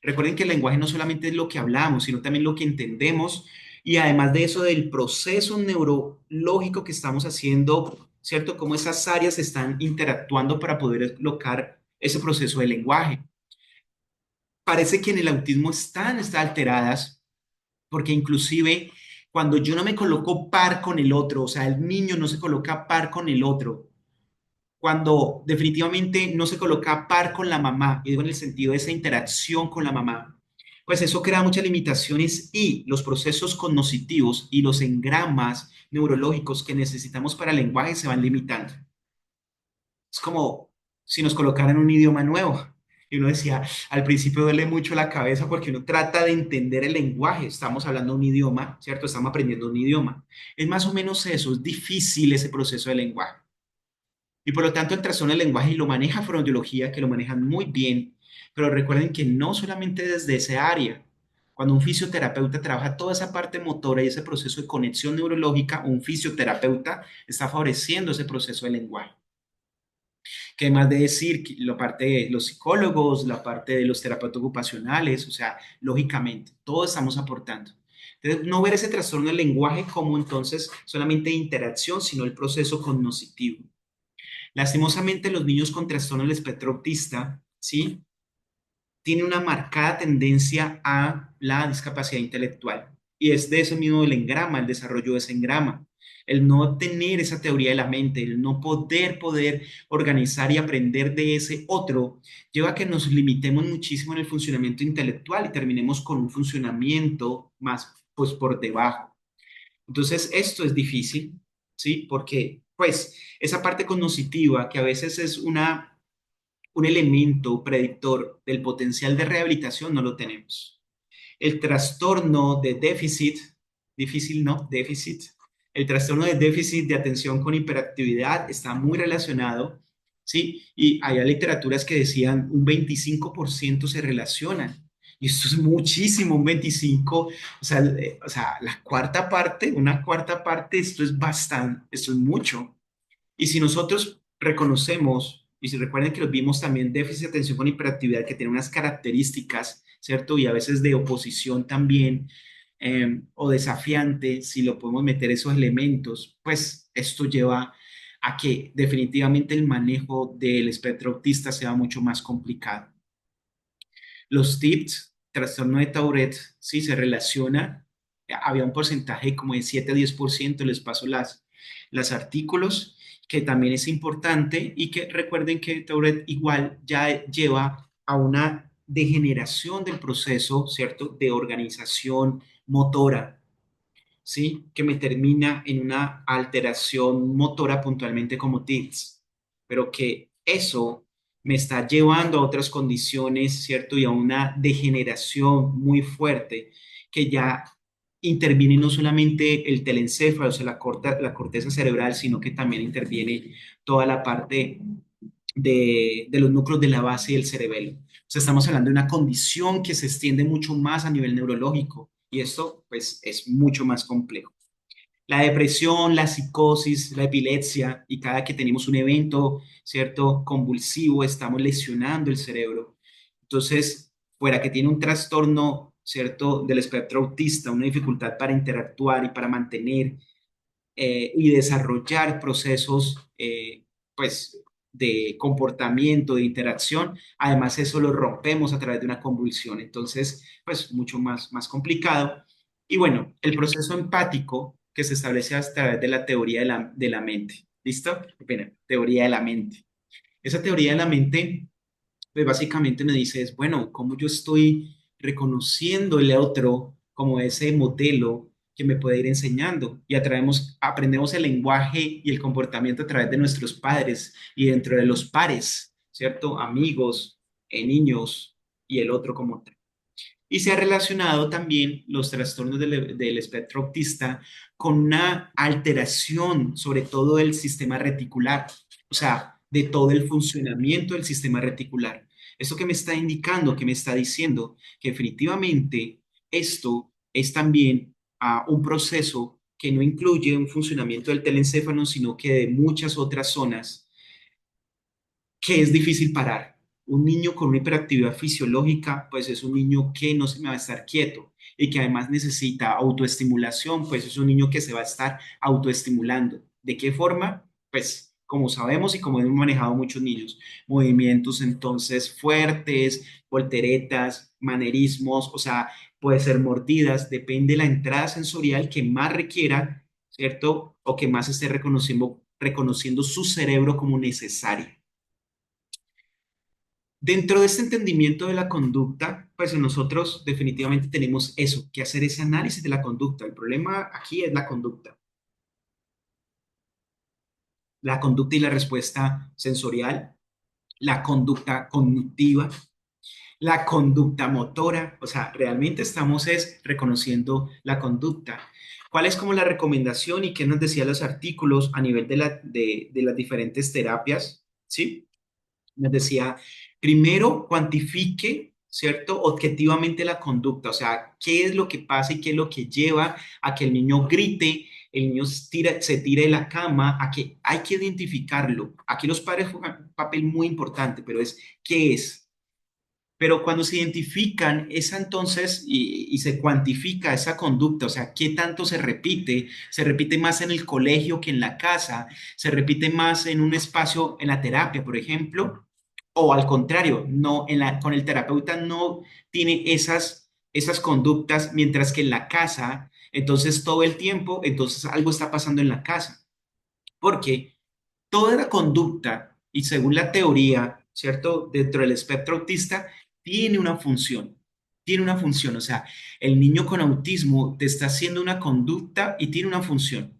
Recuerden que el lenguaje no solamente es lo que hablamos, sino también lo que entendemos y además de eso del proceso neurológico que estamos haciendo, ¿cierto? Cómo esas áreas están interactuando para poder lograr ese proceso de lenguaje. Parece que en el autismo están alteradas porque inclusive cuando yo no me coloco par con el otro, o sea, el niño no se coloca par con el otro, cuando definitivamente no se coloca par con la mamá, y digo en el sentido de esa interacción con la mamá, pues eso crea muchas limitaciones y los procesos cognitivos y los engramas neurológicos que necesitamos para el lenguaje se van limitando. Es como si nos colocaran un idioma nuevo. Y uno decía, al principio duele mucho la cabeza porque uno trata de entender el lenguaje. Estamos hablando un idioma, ¿cierto? Estamos aprendiendo un idioma. Es más o menos eso, es difícil ese proceso de lenguaje. Y por lo tanto, el trastorno del lenguaje y lo maneja fonoaudiología, que lo manejan muy bien. Pero recuerden que no solamente desde ese área. Cuando un fisioterapeuta trabaja toda esa parte motora y ese proceso de conexión neurológica, un fisioterapeuta está favoreciendo ese proceso de lenguaje. ¿Qué más de decir? La parte de los psicólogos, la parte de los terapeutas ocupacionales, o sea, lógicamente, todos estamos aportando. Entonces, no ver ese trastorno del lenguaje como entonces solamente interacción, sino el proceso cognoscitivo. Lastimosamente, los niños con trastorno del espectro autista, ¿sí? Tienen una marcada tendencia a la discapacidad intelectual. Y es de eso mismo el engrama, el desarrollo de ese engrama. el no tener esa teoría de la mente, el no poder organizar y aprender de ese otro, lleva a que nos limitemos muchísimo en el funcionamiento intelectual y terminemos con un funcionamiento más, pues, por debajo. Entonces, esto es difícil, ¿sí? Porque, pues, esa parte cognitiva que a veces es un elemento predictor del potencial de rehabilitación, no lo tenemos. El trastorno de déficit, difícil, ¿no? Déficit. El trastorno de déficit de atención con hiperactividad está muy relacionado, ¿sí? Y hay literaturas que decían un 25% se relacionan. Y esto es muchísimo, un 25, o sea, la cuarta parte, una cuarta parte, esto es bastante, esto es mucho. Y si nosotros reconocemos, y si recuerden que los vimos también, déficit de atención con hiperactividad, que tiene unas características, ¿cierto? Y a veces de oposición también, o desafiante, si lo podemos meter esos elementos, pues esto lleva a que definitivamente el manejo del espectro autista sea mucho más complicado. Los tips, trastorno de Tourette, sí se relaciona, había un porcentaje como de 7 a 10%, les paso las artículos, que también es importante y que recuerden que Tourette igual ya lleva a una degeneración del proceso, ¿cierto? De organización motora, ¿sí? Que me termina en una alteración motora puntualmente como TICS, pero que eso me está llevando a otras condiciones, ¿cierto? Y a una degeneración muy fuerte que ya interviene no solamente el telencéfalo, o sea, la corteza cerebral, sino que también interviene toda la parte de los núcleos de la base del cerebelo. O sea, estamos hablando de una condición que se extiende mucho más a nivel neurológico y esto pues es mucho más complejo. La depresión, la psicosis, la epilepsia y cada que tenemos un evento, ¿cierto? Convulsivo, estamos lesionando el cerebro. Entonces, fuera que tiene un trastorno, ¿cierto? Del espectro autista, una dificultad para interactuar y para mantener y desarrollar procesos, pues, de comportamiento, de interacción. Además, eso lo rompemos a través de una convulsión. Entonces, pues, mucho más complicado. Y bueno, el proceso empático que se establece a través de la teoría de la mente. ¿Listo? Bueno, teoría de la mente. Esa teoría de la mente pues básicamente me dice es, bueno, ¿cómo yo estoy reconociendo el otro como ese modelo que me puede ir enseñando? Y aprendemos el lenguaje y el comportamiento a través de nuestros padres y dentro de los pares, ¿cierto? Amigos, niños y el otro como tal. Y se ha relacionado también los trastornos del espectro autista con una alteración, sobre todo del sistema reticular, o sea, de todo el funcionamiento del sistema reticular. Esto que me está indicando, que me está diciendo que definitivamente esto es también un proceso que no incluye un funcionamiento del telencéfalo, sino que de muchas otras zonas que es difícil parar. Un niño con una hiperactividad fisiológica, pues es un niño que no se me va a estar quieto y que además necesita autoestimulación, pues es un niño que se va a estar autoestimulando. ¿De qué forma? Pues como sabemos y como hemos manejado muchos niños, movimientos entonces fuertes, volteretas, manerismos, o sea, puede ser mordidas, depende de la entrada sensorial que más requiera, ¿cierto? O que más esté reconociendo su cerebro como necesario. Dentro de este entendimiento de la conducta, pues nosotros definitivamente tenemos eso, que hacer ese análisis de la conducta. El problema aquí es la conducta y la respuesta sensorial, la conducta cognitiva, la conducta motora. O sea, realmente estamos es reconociendo la conducta. ¿Cuál es como la recomendación y qué nos decían los artículos a nivel de las diferentes terapias? ¿Sí? Nos decía, primero cuantifique, ¿cierto? Objetivamente la conducta, o sea, qué es lo que pasa y qué es lo que lleva a que el niño grite, el niño se tire de la cama, a que hay que identificarlo. Aquí los padres juegan un papel muy importante, pero es, ¿qué es? Pero cuando se identifican esa entonces y se cuantifica esa conducta, o sea, qué tanto se repite más en el colegio que en la casa, se repite más en un espacio, en la terapia, por ejemplo, o al contrario, no, con el terapeuta no tiene esas conductas, mientras que en la casa Entonces, todo el tiempo, entonces algo está pasando en la casa, porque toda la conducta, y según la teoría, ¿cierto? Dentro del espectro autista, tiene una función. Tiene una función. O sea, el niño con autismo te está haciendo una conducta y tiene una función.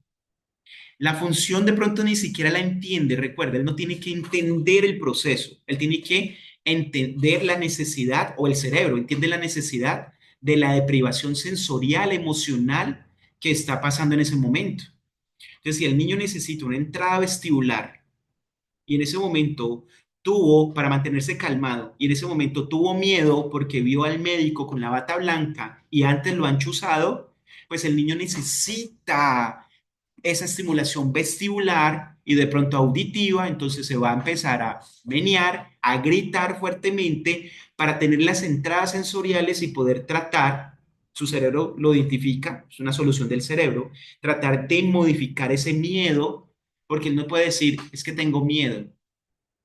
La función de pronto ni siquiera la entiende. Recuerda, él no tiene que entender el proceso. Él tiene que entender la necesidad, o el cerebro entiende la necesidad de la deprivación sensorial, emocional que está pasando en ese momento. Entonces, si el niño necesita una entrada vestibular y en ese momento tuvo, para mantenerse calmado, y en ese momento tuvo miedo porque vio al médico con la bata blanca y antes lo han chuzado, pues el niño necesita esa estimulación vestibular y de pronto auditiva, entonces se va a empezar a menear, a gritar fuertemente para tener las entradas sensoriales y poder tratar, su cerebro lo identifica, es una solución del cerebro, tratar de modificar ese miedo, porque él no puede decir, es que tengo miedo,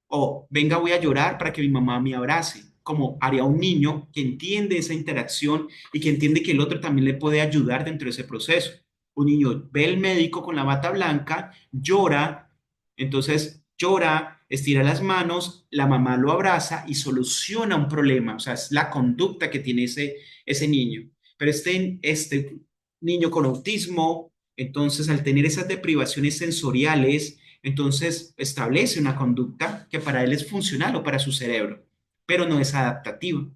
o venga, voy a llorar para que mi mamá me abrace, como haría un niño que entiende esa interacción y que entiende que el otro también le puede ayudar dentro de ese proceso. Un niño ve al médico con la bata blanca, llora, entonces llora, estira las manos, la mamá lo abraza y soluciona un problema. O sea, es la conducta que tiene ese niño. Pero este niño con autismo, entonces al tener esas deprivaciones sensoriales, entonces establece una conducta que para él es funcional o para su cerebro, pero no es adaptativa.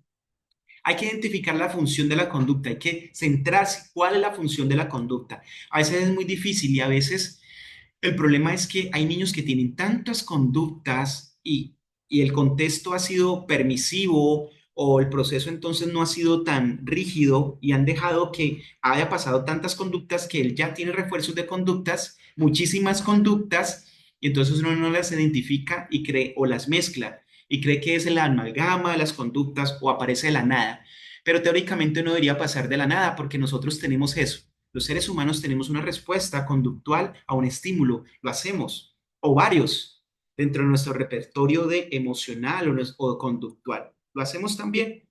Hay que identificar la función de la conducta, hay que centrarse cuál es la función de la conducta. A veces es muy difícil y a veces el problema es que hay niños que tienen tantas conductas y el contexto ha sido permisivo o el proceso entonces no ha sido tan rígido y han dejado que haya pasado tantas conductas que él ya tiene refuerzos de conductas, muchísimas conductas, y entonces uno no las identifica y cree o las mezcla y cree que es la amalgama de las conductas o aparece de la nada. Pero teóricamente no debería pasar de la nada porque nosotros tenemos eso. Los seres humanos tenemos una respuesta conductual a un estímulo, lo hacemos, o varios, dentro de nuestro repertorio de emocional o conductual. Lo hacemos también.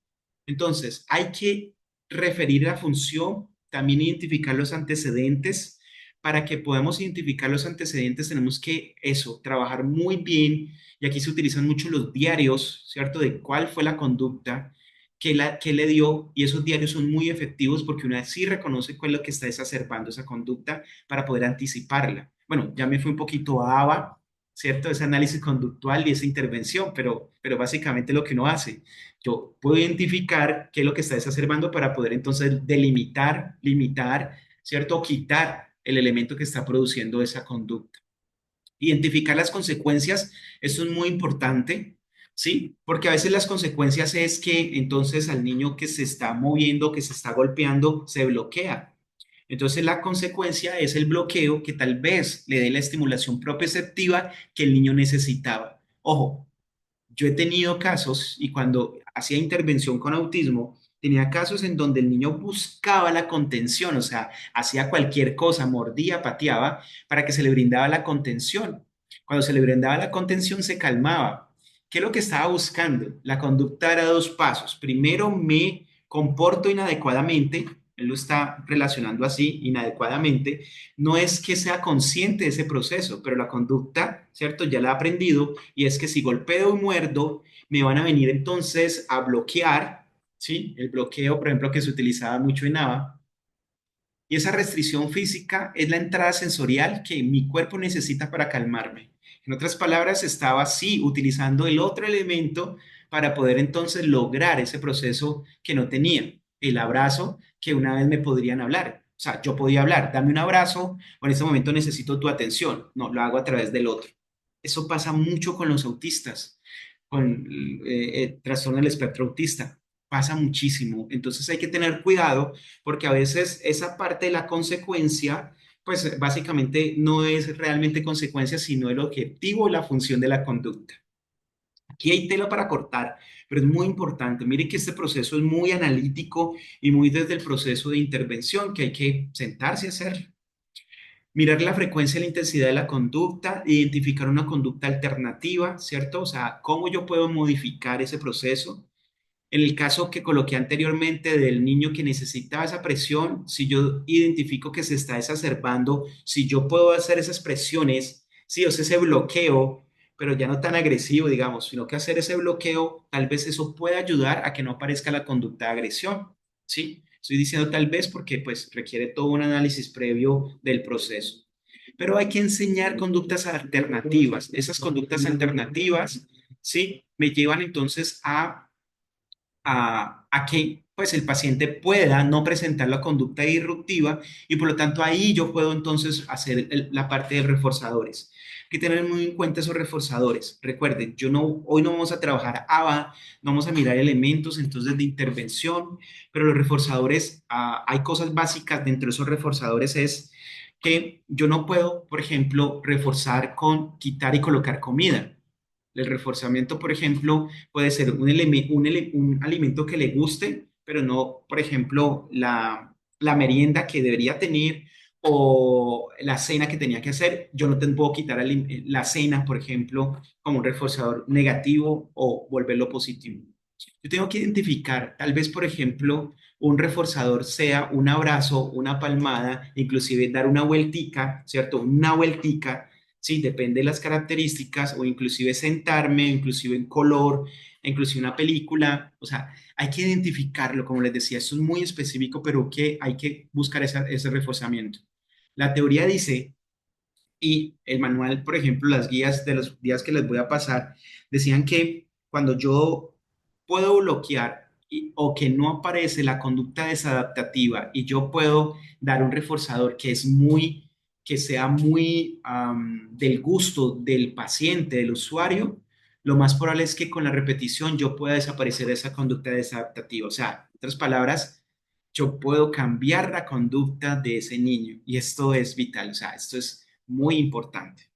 Entonces, hay que referir la función, también identificar los antecedentes. Para que podamos identificar los antecedentes, tenemos que eso, trabajar muy bien, y aquí se utilizan mucho los diarios, ¿cierto? De cuál fue la conducta, que le dio, y esos diarios son muy efectivos porque una sí reconoce cuál es lo que está exacerbando esa conducta para poder anticiparla. Bueno, ya me fui un poquito a ABA, ¿cierto? Ese análisis conductual y esa intervención, pero básicamente lo que uno hace, yo puedo identificar qué es lo que está exacerbando para poder entonces delimitar, limitar, ¿cierto? O quitar el elemento que está produciendo esa conducta. Identificar las consecuencias, eso es muy importante, ¿sí? Porque a veces las consecuencias es que entonces al niño que se está moviendo, que se está golpeando, se bloquea. Entonces la consecuencia es el bloqueo que tal vez le dé la estimulación proprioceptiva que el niño necesitaba. Ojo, yo he tenido casos y cuando hacía intervención con autismo, tenía casos en donde el niño buscaba la contención, o sea, hacía cualquier cosa, mordía, pateaba, para que se le brindaba la contención. Cuando se le brindaba la contención, se calmaba. ¿Qué es lo que estaba buscando? La conducta era dos pasos. Primero, me comporto inadecuadamente, él lo está relacionando así, inadecuadamente, no es que sea consciente de ese proceso, pero la conducta, ¿cierto? Ya la ha aprendido y es que si golpeo y muerdo, me van a venir entonces a bloquear, ¿sí? El bloqueo, por ejemplo, que se utilizaba mucho en ABA. Y esa restricción física es la entrada sensorial que mi cuerpo necesita para calmarme. En otras palabras, estaba así utilizando el otro elemento para poder entonces lograr ese proceso que no tenía, el abrazo que una vez me podrían hablar. O sea, yo podía hablar, dame un abrazo, o en este momento necesito tu atención. No, lo hago a través del otro. Eso pasa mucho con los autistas, con trastorno del espectro autista. Pasa muchísimo. Entonces hay que tener cuidado porque a veces esa parte de la consecuencia, pues básicamente no es realmente consecuencia, sino el objetivo o la función de la conducta. Aquí hay tela para cortar, pero es muy importante. Mire que este proceso es muy analítico y muy desde el proceso de intervención que hay que sentarse a hacer. Mirar la frecuencia y la intensidad de la conducta, identificar una conducta alternativa, ¿cierto? O sea, cómo yo puedo modificar ese proceso. En el caso que coloqué anteriormente del niño que necesitaba esa presión, si yo identifico que se está exacerbando, si yo puedo hacer esas presiones, sí, o sea, ese bloqueo, pero ya no tan agresivo, digamos, sino que hacer ese bloqueo, tal vez eso pueda ayudar a que no aparezca la conducta de agresión, ¿sí? Estoy diciendo tal vez porque pues requiere todo un análisis previo del proceso. Pero hay que enseñar conductas alternativas. Esas conductas alternativas, ¿sí? Me llevan entonces a que pues el paciente pueda no presentar la conducta disruptiva y por lo tanto ahí yo puedo entonces hacer la parte de reforzadores. Hay que tener muy en cuenta esos reforzadores. Recuerden, hoy no vamos a trabajar ABA, no vamos a mirar elementos entonces de intervención, pero los reforzadores, hay cosas básicas dentro de esos reforzadores es que yo no puedo, por ejemplo, reforzar con quitar y colocar comida. El reforzamiento, por ejemplo, puede ser un alimento que le guste, pero no, por ejemplo, la merienda que debería tener o la cena que tenía que hacer. Yo no te puedo quitar la cena, por ejemplo, como un reforzador negativo o volverlo positivo. Yo tengo que identificar, tal vez, por ejemplo, un reforzador sea un abrazo, una palmada, inclusive dar una vueltica, ¿cierto? Una vueltica. Sí, depende de las características o inclusive sentarme, inclusive en color, inclusive una película. O sea, hay que identificarlo, como les decía, esto es muy específico, pero que hay que buscar ese reforzamiento. La teoría dice, y el manual, por ejemplo, las guías de los días que les voy a pasar, decían que cuando yo puedo bloquear o que no aparece la conducta desadaptativa y yo puedo dar un reforzador que sea muy del gusto del paciente, del usuario, lo más probable es que con la repetición yo pueda desaparecer esa conducta desadaptativa. O sea, en otras palabras, yo puedo cambiar la conducta de ese niño y esto es vital, o sea, esto es muy importante.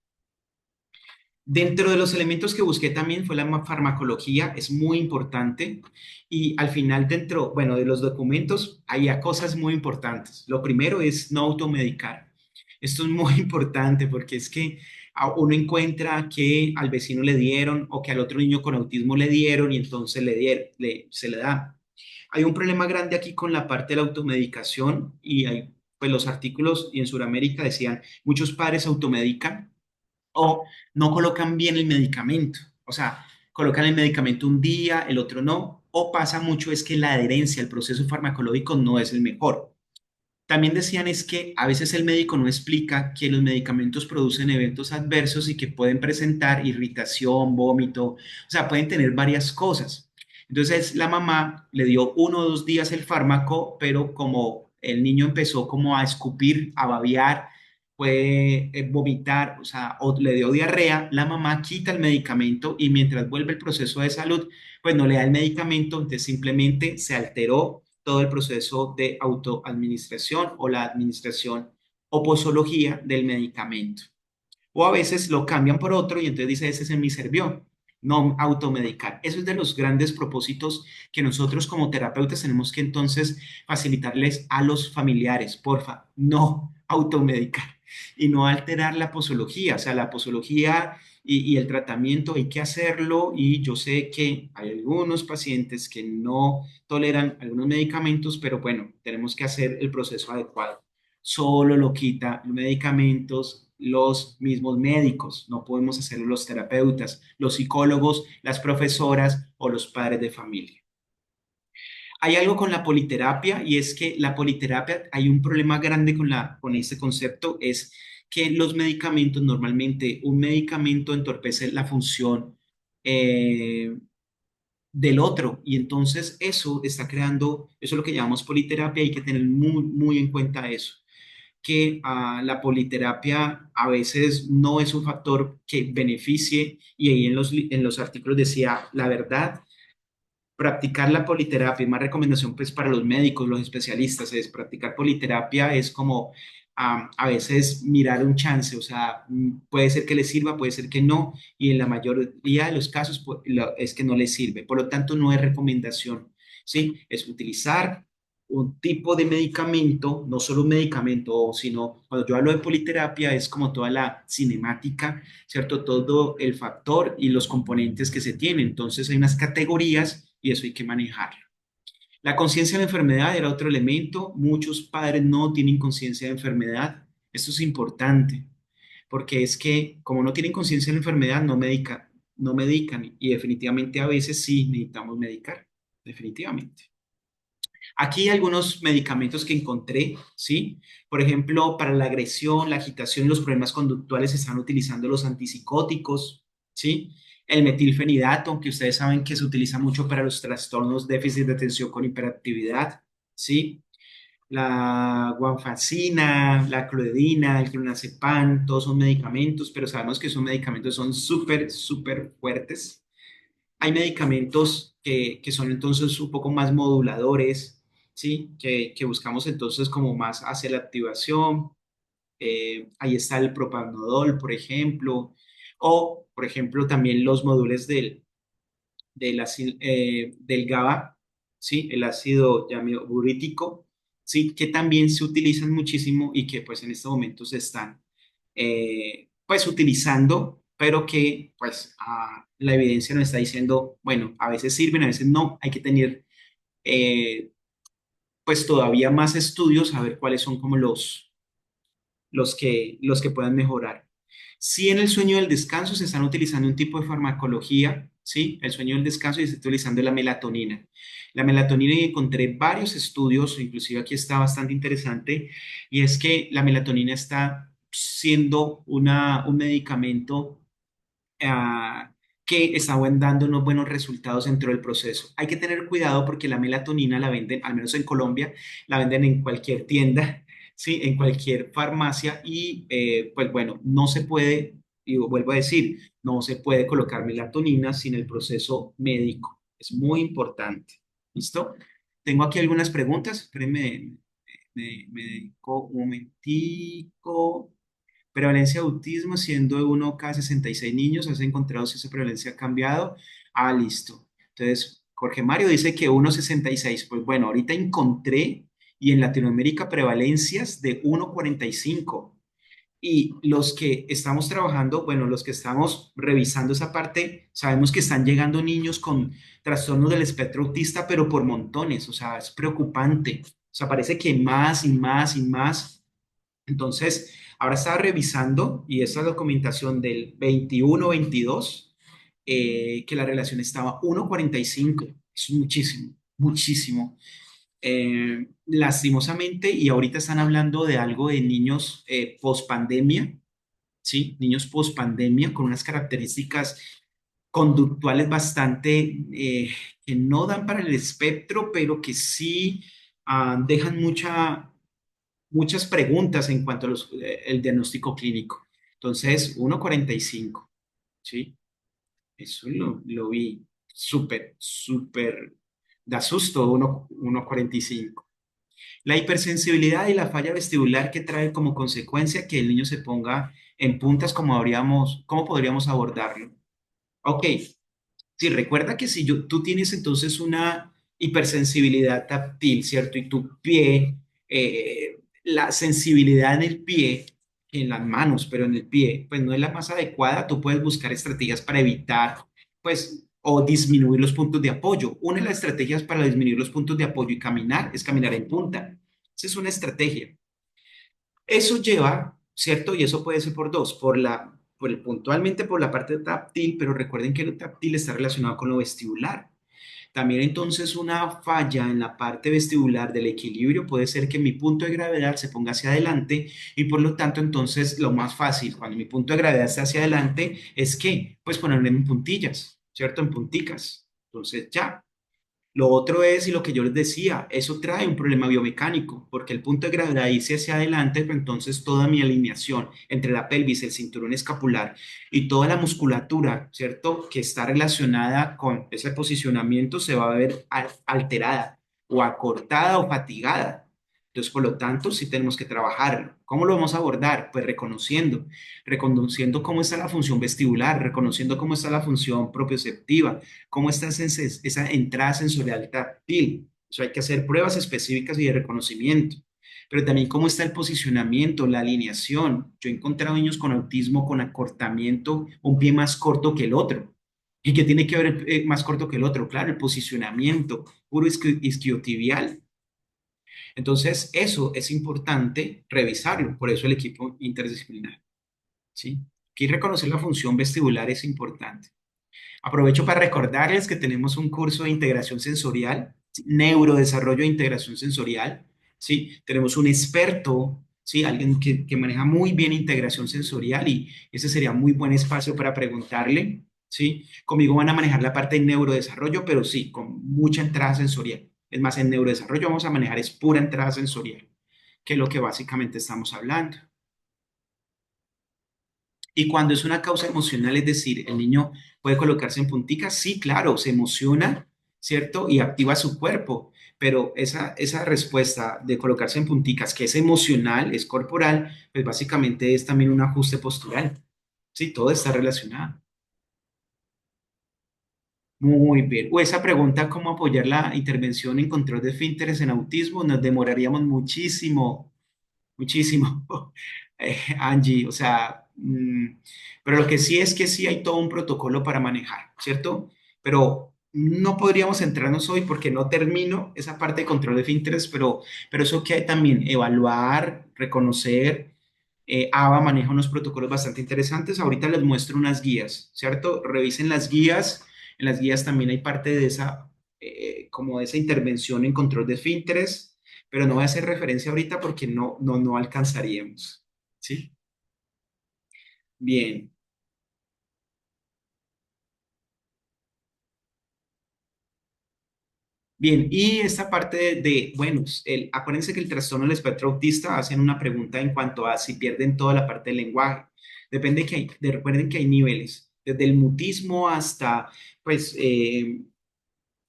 Dentro de los elementos que busqué también fue la farmacología, es muy importante. Y al final dentro, bueno, de los documentos hay cosas muy importantes. Lo primero es no automedicar. Esto es muy importante porque es que uno encuentra que al vecino le dieron o que al otro niño con autismo le dieron y entonces se le da. Hay un problema grande aquí con la parte de la automedicación y hay, pues los artículos y en Sudamérica decían, muchos padres automedican o no colocan bien el medicamento. O sea, colocan el medicamento un día, el otro no. O pasa mucho es que la adherencia al proceso farmacológico no es el mejor. También decían es que a veces el médico no explica que los medicamentos producen eventos adversos y que pueden presentar irritación, vómito, o sea, pueden tener varias cosas. Entonces la mamá le dio 1 o 2 días el fármaco, pero como el niño empezó como a escupir, a babear, puede vomitar, o sea, o le dio diarrea, la mamá quita el medicamento y mientras vuelve el proceso de salud, pues no le da el medicamento, entonces simplemente se alteró todo el proceso de autoadministración o la administración o posología del medicamento. O a veces lo cambian por otro y entonces dice, ese se me sirvió. No automedicar. Eso es de los grandes propósitos que nosotros como terapeutas tenemos que entonces facilitarles a los familiares. Porfa, no automedicar y no alterar la posología. O sea, la posología y el tratamiento hay que hacerlo y yo sé que hay algunos pacientes que no toleran algunos medicamentos, pero bueno, tenemos que hacer el proceso adecuado. Solo lo quita los medicamentos los mismos médicos, no podemos hacerlo los terapeutas, los psicólogos, las profesoras o los padres de familia. Hay algo con la politerapia y es que la politerapia, hay un problema grande con este concepto, es que los medicamentos, normalmente un medicamento entorpece la función eh, del otro y entonces eso está creando, eso es lo que llamamos politerapia, hay que tener muy, muy en cuenta eso que la politerapia a veces no es un factor que beneficie y ahí en los artículos decía, la verdad, practicar la politerapia, más recomendación pues para los médicos, los especialistas, es practicar politerapia es como a veces mirar un chance, o sea, puede ser que le sirva, puede ser que no, y en la mayoría de los casos pues, es que no le sirve, por lo tanto no es recomendación, ¿sí? Es utilizar un tipo de medicamento, no solo un medicamento, sino cuando yo hablo de politerapia es como toda la cinemática, ¿cierto? Todo el factor y los componentes que se tienen. Entonces hay unas categorías y eso hay que manejarlo. La conciencia de la enfermedad era otro elemento. Muchos padres no tienen conciencia de enfermedad. Esto es importante, porque es que como no tienen conciencia de la enfermedad, no medican y definitivamente a veces sí necesitamos medicar, definitivamente. Aquí hay algunos medicamentos que encontré, ¿sí? Por ejemplo, para la agresión, la agitación y los problemas conductuales se están utilizando los antipsicóticos, ¿sí? El metilfenidato, que ustedes saben que se utiliza mucho para los trastornos déficit de atención con hiperactividad, ¿sí? La guanfacina, la clonidina, el clonazepam, todos son medicamentos, pero sabemos que esos medicamentos son súper, súper fuertes. Hay medicamentos que son entonces un poco más moduladores, ¿sí? Que buscamos entonces como más hacia la activación. Ahí está el propanolol, por ejemplo, o, por ejemplo, también los módulos del GABA, ¿sí? El ácido diurético, ¿sí? Que también se utilizan muchísimo y que pues en este momento se están pues utilizando, pero que pues la evidencia nos está diciendo, bueno, a veces sirven, a veces no, hay que tener eh, pues todavía más estudios a ver cuáles son como los que puedan mejorar. Sí, en el sueño del descanso se están utilizando un tipo de farmacología, ¿sí? El sueño del descanso y se está utilizando la melatonina. La melatonina, y encontré varios estudios, inclusive aquí está bastante interesante, y es que la melatonina está siendo un medicamento que estaban dando unos buenos resultados dentro del proceso. Hay que tener cuidado porque la melatonina la venden, al menos en Colombia, la venden en cualquier tienda, ¿sí? En cualquier farmacia y pues bueno, no se puede, y vuelvo a decir, no se puede colocar melatonina sin el proceso médico. Es muy importante. ¿Listo? Tengo aquí algunas preguntas. Espérenme, me dedico un momentico. Prevalencia de autismo, siendo de 1 cada 66 niños, ¿has encontrado si esa prevalencia ha cambiado? Ah, listo. Entonces, Jorge Mario dice que 1,66. Pues bueno, ahorita encontré y en Latinoamérica prevalencias de 1,45. Y los que estamos trabajando, bueno, los que estamos revisando esa parte, sabemos que están llegando niños con trastornos del espectro autista, pero por montones, o sea, es preocupante. O sea, parece que más y más y más. Entonces, ahora estaba revisando y esta documentación del 21-22, que la relación estaba 1,45. Es muchísimo, muchísimo. Lastimosamente, y ahorita están hablando de algo de niños post pandemia, ¿sí? Niños post pandemia con unas características conductuales bastante que no dan para el espectro, pero que sí dejan muchas preguntas en cuanto al diagnóstico clínico. Entonces, 1,45, ¿sí? Eso lo vi súper, súper, da susto, 1,45. La hipersensibilidad y la falla vestibular que trae como consecuencia que el niño se ponga en puntas, ¿cómo podríamos abordarlo? Ok, sí, recuerda que si tú tienes entonces una hipersensibilidad táctil, ¿cierto? Y tu pie, la sensibilidad en el pie, en las manos, pero en el pie, pues no es la más adecuada, tú puedes buscar estrategias para evitar, pues, o disminuir los puntos de apoyo. Una de las estrategias para disminuir los puntos de apoyo y caminar es caminar en punta. Esa es una estrategia. Eso lleva, ¿cierto? Y eso puede ser por dos, puntualmente por la parte táctil, pero recuerden que lo táctil está relacionado con lo vestibular. También entonces una falla en la parte vestibular del equilibrio puede ser que mi punto de gravedad se ponga hacia adelante y por lo tanto entonces lo más fácil cuando mi punto de gravedad está hacia adelante es que pues ponerme en puntillas, ¿cierto? En punticas. Entonces ya. Lo otro es, y lo que yo les decía, eso trae un problema biomecánico, porque el punto de gravedad irse hacia adelante, pero entonces toda mi alineación entre la pelvis, el cinturón escapular y toda la musculatura, ¿cierto? Que está relacionada con ese posicionamiento se va a ver alterada o acortada o fatigada. Entonces, por lo tanto, sí tenemos que trabajarlo. ¿Cómo lo vamos a abordar? Pues reconociendo cómo está la función vestibular, reconociendo cómo está la función propioceptiva, cómo está esa entrada sensorial táctil. Eso hay que hacer pruebas específicas y de reconocimiento. Pero también cómo está el posicionamiento, la alineación. Yo he encontrado niños con autismo con acortamiento, un pie más corto que el otro. y que tiene que ver más corto que el otro, claro, el posicionamiento puro isquiotibial. Entonces, eso es importante revisarlo, por eso el equipo interdisciplinar, ¿sí? Aquí reconocer la función vestibular es importante. Aprovecho para recordarles que tenemos un curso de integración sensorial, ¿sí? Neurodesarrollo de integración sensorial, ¿sí? Tenemos un experto, ¿sí? Alguien que maneja muy bien integración sensorial y ese sería muy buen espacio para preguntarle, ¿sí? Conmigo van a manejar la parte de neurodesarrollo, pero sí, con mucha entrada sensorial. Es más, en neurodesarrollo vamos a manejar es pura entrada sensorial, que es lo que básicamente estamos hablando. Y cuando es una causa emocional, es decir, el niño puede colocarse en punticas, sí, claro, se emociona, ¿cierto? Y activa su cuerpo, pero esa respuesta de colocarse en punticas, que es emocional, es corporal, pues básicamente es también un ajuste postural, ¿sí? Todo está relacionado. Muy bien. O esa pregunta, ¿cómo apoyar la intervención en control de esfínteres en autismo? Nos demoraríamos muchísimo. Muchísimo, Angie, o sea, pero lo que sí es que sí hay todo un protocolo para manejar, ¿cierto? Pero no podríamos centrarnos hoy porque no termino esa parte de control de finteres, pero eso que hay también, evaluar, reconocer. ABA maneja unos protocolos bastante interesantes. Ahorita les muestro unas guías, ¿cierto? Revisen las guías. En las guías también hay parte de esa, como de esa intervención en control de esfínteres, pero no voy a hacer referencia ahorita porque no alcanzaríamos. ¿Sí? Bien, bien. Y esta parte bueno, acuérdense que el trastorno del espectro autista hacen una pregunta en cuanto a si pierden toda la parte del lenguaje. Depende que recuerden que hay niveles, desde el mutismo hasta, pues,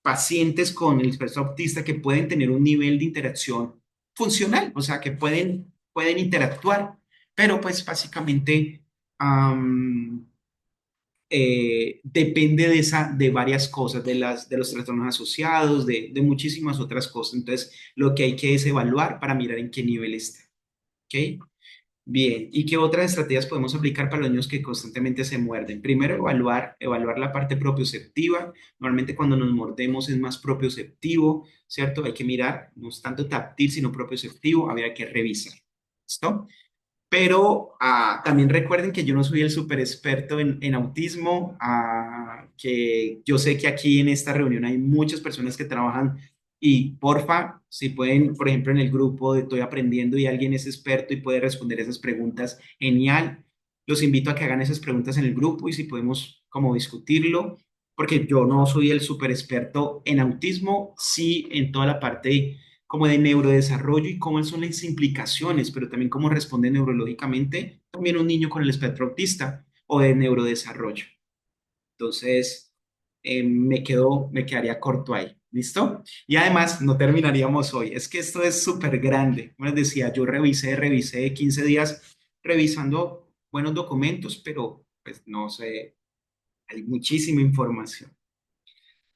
pacientes con el espectro autista que pueden tener un nivel de interacción funcional, o sea, que pueden interactuar, pero pues básicamente am, depende de varias cosas, de los trastornos asociados, de muchísimas otras cosas. Entonces, lo que hay que es evaluar para mirar en qué nivel está. ¿Ok? Bien, ¿y qué otras estrategias podemos aplicar para los niños que constantemente se muerden? Primero, evaluar la parte propioceptiva. Normalmente cuando nos mordemos es más propioceptivo, ¿cierto? Hay que mirar, no es tanto táctil, sino propioceptivo, habría que revisar. ¿Listo? Pero también recuerden que yo no soy el súper experto en autismo, que yo sé que aquí en esta reunión hay muchas personas que trabajan y porfa, si pueden, por ejemplo, en el grupo de Estoy Aprendiendo y alguien es experto y puede responder esas preguntas, genial. Los invito a que hagan esas preguntas en el grupo y si podemos como discutirlo, porque yo no soy el súper experto en autismo, sí en toda la parte como de neurodesarrollo y cómo son las implicaciones, pero también cómo responde neurológicamente también un niño con el espectro autista o de neurodesarrollo. Entonces, me quedaría corto ahí. ¿Listo? Y además, no terminaríamos hoy. Es que esto es súper grande. Como les decía, yo revisé 15 días revisando buenos documentos, pero pues no sé, hay muchísima información.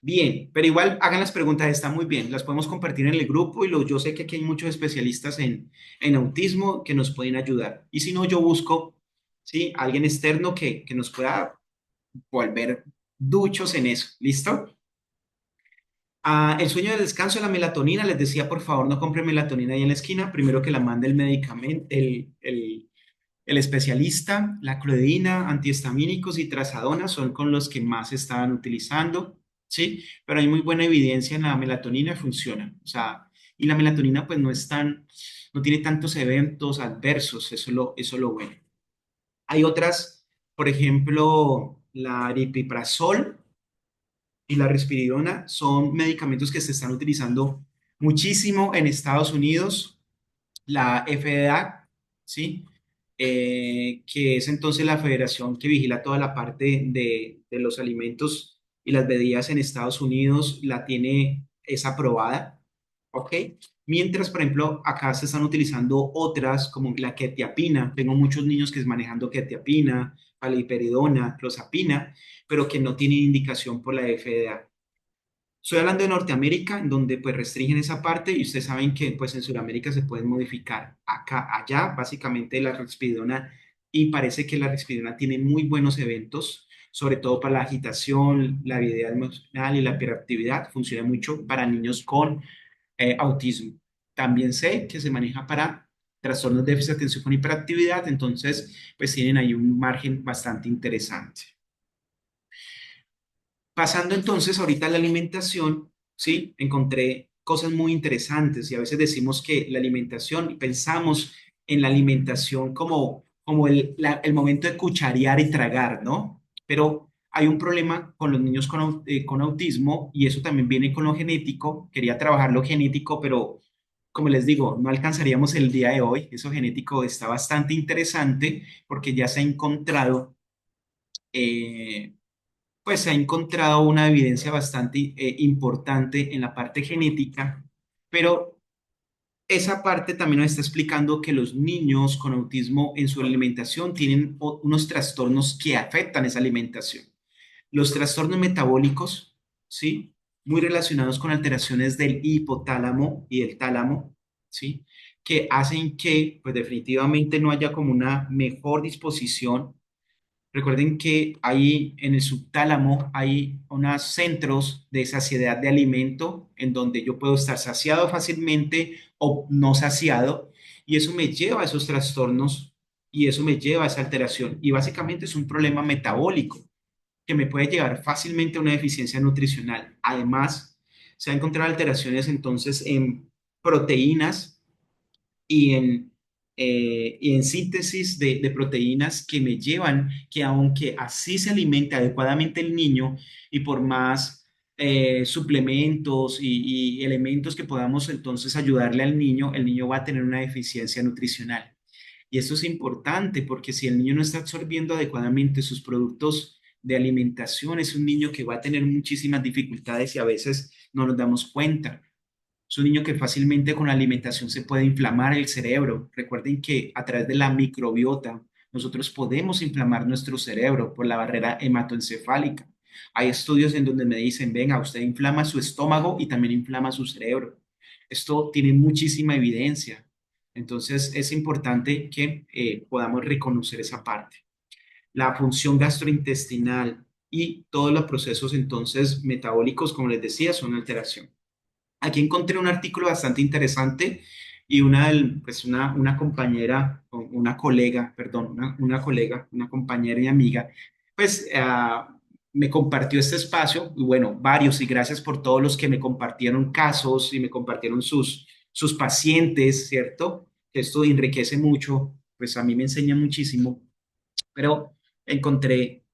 Bien, pero igual hagan las preguntas, están muy bien, las podemos compartir en el grupo y yo sé que aquí hay muchos especialistas en autismo que nos pueden ayudar. Y si no, yo busco, ¿sí? Alguien externo que nos pueda volver duchos en eso. ¿Listo? El sueño del descanso de la melatonina, les decía, por favor, no compre melatonina ahí en la esquina, primero que la mande el medicamento, el especialista, la clodidina, antihistamínicos y trazadona son con los que más se estaban utilizando, ¿sí? Pero hay muy buena evidencia en la melatonina, funciona. O sea, y la melatonina pues no tiene tantos eventos adversos, eso es lo bueno. Hay otras, por ejemplo, la aripiprazol y la risperidona son medicamentos que se están utilizando muchísimo en Estados Unidos, la FDA, ¿sí? Que es entonces la federación que vigila toda la parte de los alimentos y las bebidas en Estados Unidos, es aprobada, ¿ok? Mientras, por ejemplo, acá se están utilizando otras como la quetiapina. Tengo muchos niños que es manejando quetiapina, paliperidona, clozapina, pero que no tienen indicación por la FDA. Estoy hablando de Norteamérica, en donde pues restringen esa parte y ustedes saben que pues en Sudamérica se pueden modificar. Acá, allá, básicamente la risperidona y parece que la risperidona tiene muy buenos eventos, sobre todo para la agitación, la habilidad emocional y la hiperactividad. Funciona mucho para niños con autismo. También sé que se maneja para trastornos de déficit de atención con hiperactividad, entonces pues tienen ahí un margen bastante interesante. Pasando entonces ahorita a la alimentación, ¿sí? Encontré cosas muy interesantes y a veces decimos que la alimentación, y pensamos en la alimentación como el momento de cucharear y tragar, ¿no? Pero hay un problema con los niños con autismo y eso también viene con lo genético. Quería trabajar lo genético, pero como les digo, no alcanzaríamos el día de hoy. Eso genético está bastante interesante porque ya se ha encontrado eh, pues se ha encontrado una evidencia bastante importante en la parte genética, pero esa parte también nos está explicando que los niños con autismo en su alimentación tienen unos trastornos que afectan esa alimentación. Los trastornos metabólicos, ¿sí? Muy relacionados con alteraciones del hipotálamo y del tálamo, ¿sí? Que hacen que, pues definitivamente no haya como una mejor disposición. Recuerden que ahí en el subtálamo hay unos centros de saciedad de alimento en donde yo puedo estar saciado fácilmente o no saciado y eso me lleva a esos trastornos y eso me lleva a esa alteración y básicamente es un problema metabólico que me puede llevar fácilmente a una deficiencia nutricional. Además, se han encontrado alteraciones entonces en proteínas y en síntesis de proteínas que me llevan que aunque así se alimente adecuadamente el niño y por más suplementos y elementos que podamos entonces ayudarle al niño, el niño va a tener una deficiencia nutricional. Y esto es importante porque si el niño no está absorbiendo adecuadamente sus productos de alimentación, es un niño que va a tener muchísimas dificultades y a veces no nos damos cuenta. Es un niño que fácilmente con la alimentación se puede inflamar el cerebro. Recuerden que a través de la microbiota nosotros podemos inflamar nuestro cerebro por la barrera hematoencefálica. Hay estudios en donde me dicen, venga, usted inflama su estómago y también inflama su cerebro. Esto tiene muchísima evidencia. Entonces es importante que podamos reconocer esa parte. La función gastrointestinal y todos los procesos entonces metabólicos, como les decía, son alteración. Aquí encontré un artículo bastante interesante y una compañera, o una colega, perdón, una colega, una compañera y amiga, pues me compartió este espacio y bueno, varios y gracias por todos los que me compartieron casos y me compartieron sus pacientes, ¿cierto? Esto enriquece mucho, pues a mí me enseña muchísimo, pero encontré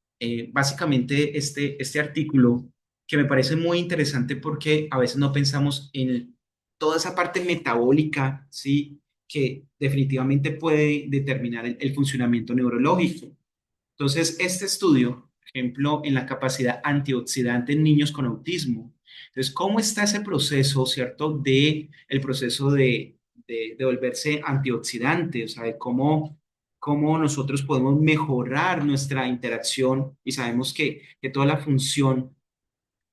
básicamente este artículo que me parece muy interesante porque a veces no pensamos en toda esa parte metabólica, ¿sí? Que definitivamente puede determinar el funcionamiento neurológico. Entonces, este estudio, por ejemplo, en la capacidad antioxidante en niños con autismo. Entonces, ¿cómo está ese proceso, cierto? El proceso de volverse antioxidante, o sea, de cómo nosotros podemos mejorar nuestra interacción y sabemos que toda la función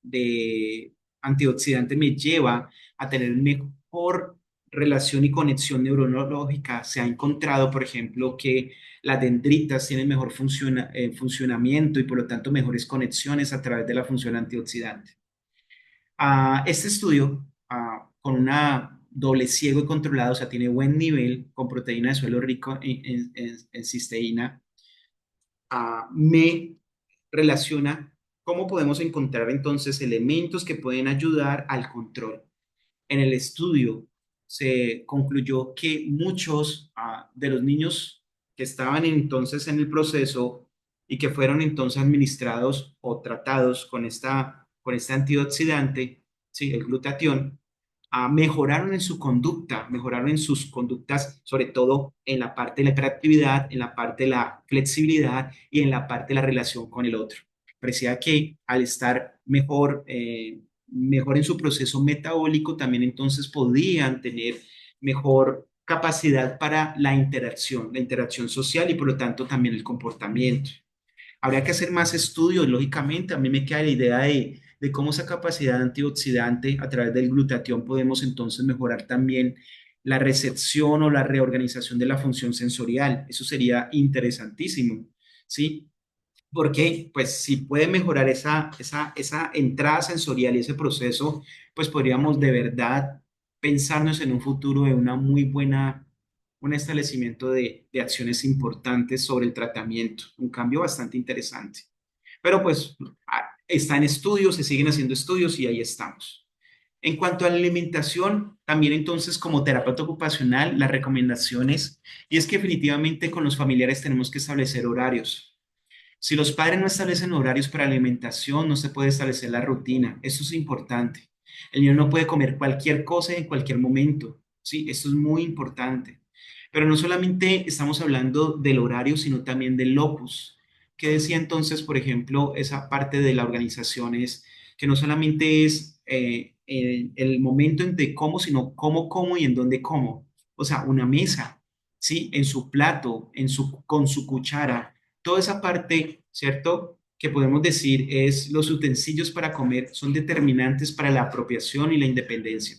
de antioxidante me lleva a tener mejor relación y conexión neurológica. Se ha encontrado, por ejemplo, que las dendritas tienen mejor funcionamiento y por lo tanto mejores conexiones a través de la función antioxidante. Este estudio, con una doble ciego y controlado, o sea, tiene buen nivel con proteína de suelo rico en cisteína, me relaciona cómo podemos encontrar entonces elementos que pueden ayudar al control. En el estudio se concluyó que muchos de los niños que estaban entonces en el proceso y que fueron entonces administrados o tratados con este antioxidante, sí, el glutatión, mejoraron en su conducta, mejoraron en sus conductas, sobre todo en la parte de la hiperactividad, en la parte de la flexibilidad y en la parte de la relación con el otro. Parecía que al estar mejor en su proceso metabólico, también entonces podían tener mejor capacidad para la interacción social y por lo tanto también el comportamiento. Habría que hacer más estudios, lógicamente. A mí me queda la idea de cómo esa capacidad antioxidante a través del glutatión podemos entonces mejorar también la recepción o la reorganización de la función sensorial. Eso sería interesantísimo, ¿sí? Porque, pues, si puede mejorar esa entrada sensorial y ese proceso, pues podríamos de verdad pensarnos en un futuro de una muy buena, un establecimiento de acciones importantes sobre el tratamiento, un cambio bastante interesante. Pero pues está en estudios, se siguen haciendo estudios y ahí estamos. En cuanto a la alimentación, también entonces como terapeuta ocupacional, las recomendaciones, y es que definitivamente con los familiares tenemos que establecer horarios. Si los padres no establecen horarios para alimentación, no se puede establecer la rutina. Eso es importante. El niño no puede comer cualquier cosa en cualquier momento. Sí, esto es muy importante. Pero no solamente estamos hablando del horario, sino también del locus. ¿Qué decía entonces, por ejemplo, esa parte de la organización es que no solamente es el momento en de cómo, sino cómo como y en dónde como? O sea, una mesa, ¿sí? En su plato, con su cuchara, toda esa parte, ¿cierto? Que podemos decir es los utensilios para comer son determinantes para la apropiación y la independencia.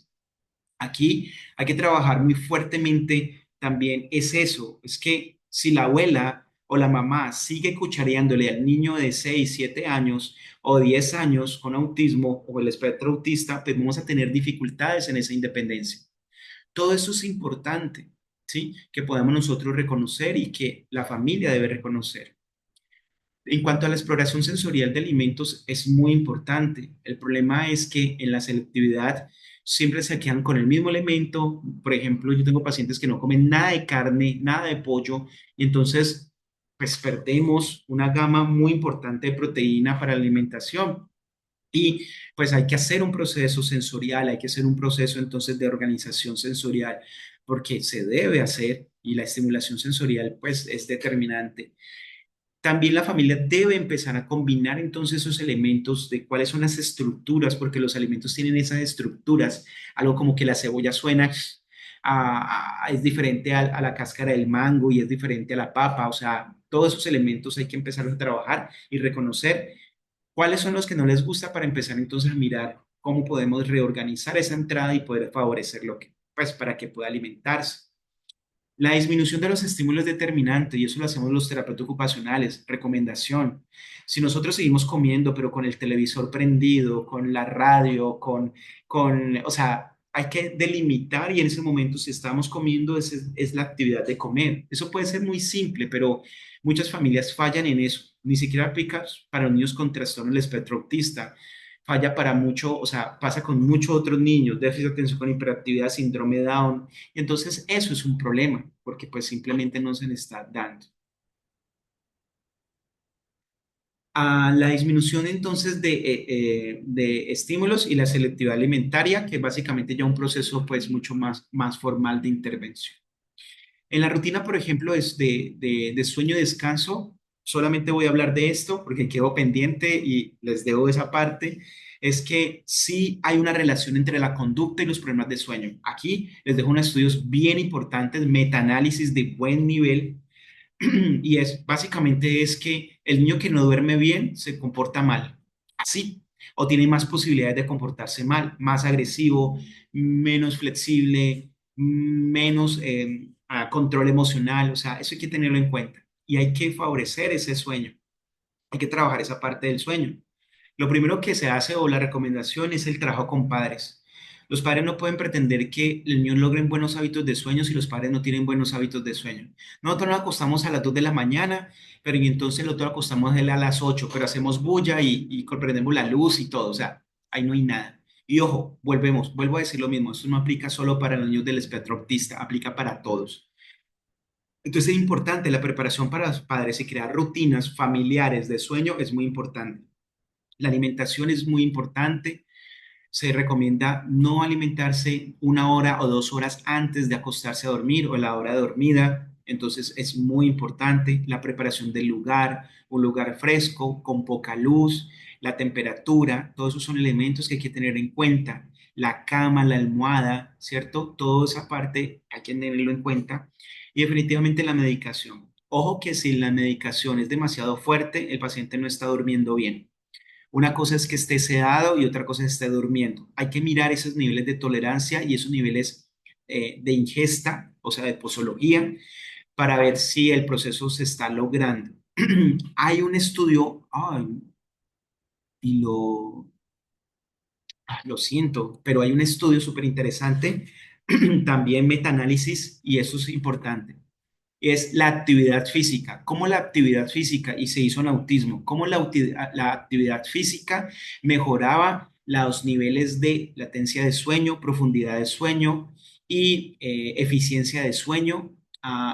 Aquí hay que trabajar muy fuertemente también es eso, es que si la abuela o la mamá sigue cuchareándole al niño de 6 7 años o 10 años con autismo o el espectro autista, pues vamos a tener dificultades en esa independencia. Todo eso es importante, ¿sí? Que podamos nosotros reconocer y que la familia debe reconocer. En cuanto a la exploración sensorial de alimentos, es muy importante. El problema es que en la selectividad siempre se quedan con el mismo elemento. Por ejemplo, yo tengo pacientes que no comen nada de carne, nada de pollo, y entonces, pues perdemos una gama muy importante de proteína para la alimentación. Y pues hay que hacer un proceso sensorial, hay que hacer un proceso entonces de organización sensorial, porque se debe hacer y la estimulación sensorial pues es determinante. También la familia debe empezar a combinar entonces esos elementos de cuáles son las estructuras, porque los alimentos tienen esas estructuras, algo como que la cebolla suena es diferente a la cáscara del mango y es diferente a la papa, o sea, todos esos elementos hay que empezar a trabajar y reconocer cuáles son los que no les gusta para empezar entonces a mirar cómo podemos reorganizar esa entrada y poder favorecer lo que, pues, para que pueda alimentarse. La disminución de los estímulos es determinante y eso lo hacemos los terapeutas ocupacionales. Recomendación. Si nosotros seguimos comiendo, pero con el televisor prendido, con la radio, o sea, hay que delimitar y en ese momento si estamos comiendo es la actividad de comer. Eso puede ser muy simple, pero muchas familias fallan en eso. Ni siquiera aplica para los niños con trastorno del espectro autista, falla para mucho, o sea, pasa con muchos otros niños, déficit de atención con hiperactividad, síndrome de Down, y entonces eso es un problema, porque pues simplemente no se le está dando. A la disminución entonces de estímulos y la selectividad alimentaria, que es básicamente ya un proceso pues mucho más formal de intervención. En la rutina, por ejemplo, es de sueño y descanso, solamente voy a hablar de esto porque quedo pendiente y les debo esa parte, es que sí hay una relación entre la conducta y los problemas de sueño. Aquí les dejo unos estudios bien importantes, metaanálisis de buen nivel, y es básicamente es que el niño que no duerme bien se comporta mal, así, o tiene más posibilidades de comportarse mal, más agresivo, menos flexible, menos control emocional, o sea, eso hay que tenerlo en cuenta y hay que favorecer ese sueño, hay que trabajar esa parte del sueño. Lo primero que se hace o la recomendación es el trabajo con padres. Los padres no pueden pretender que los niños logren buenos hábitos de sueño si los padres no tienen buenos hábitos de sueño. Nosotros nos acostamos a las 2 de la mañana, pero y entonces nosotros acostamos a las 8, pero hacemos bulla y prendemos la luz y todo. O sea, ahí no hay nada. Y ojo, vuelvo a decir lo mismo, esto no aplica solo para los niños del espectro autista, aplica para todos. Entonces es importante la preparación para los padres y crear rutinas familiares de sueño es muy importante. La alimentación es muy importante. Se recomienda no alimentarse 1 hora o 2 horas antes de acostarse a dormir o la hora de dormida. Entonces es muy importante la preparación del lugar, un lugar fresco, con poca luz, la temperatura, todos esos son elementos que hay que tener en cuenta. La cama, la almohada, ¿cierto? Toda esa parte hay que tenerlo en cuenta. Y definitivamente la medicación. Ojo que si la medicación es demasiado fuerte, el paciente no está durmiendo bien. Una cosa es que esté sedado y otra cosa es que esté durmiendo. Hay que mirar esos niveles de tolerancia y esos niveles de ingesta, o sea, de posología, para ver si el proceso se está logrando. Hay un estudio, ay, y lo siento, pero hay un estudio súper interesante, también metaanálisis, y eso es importante. Es la actividad física. ¿Cómo la actividad física, y se hizo en autismo, cómo la actividad física mejoraba los niveles de latencia de sueño, profundidad de sueño y eficiencia de sueño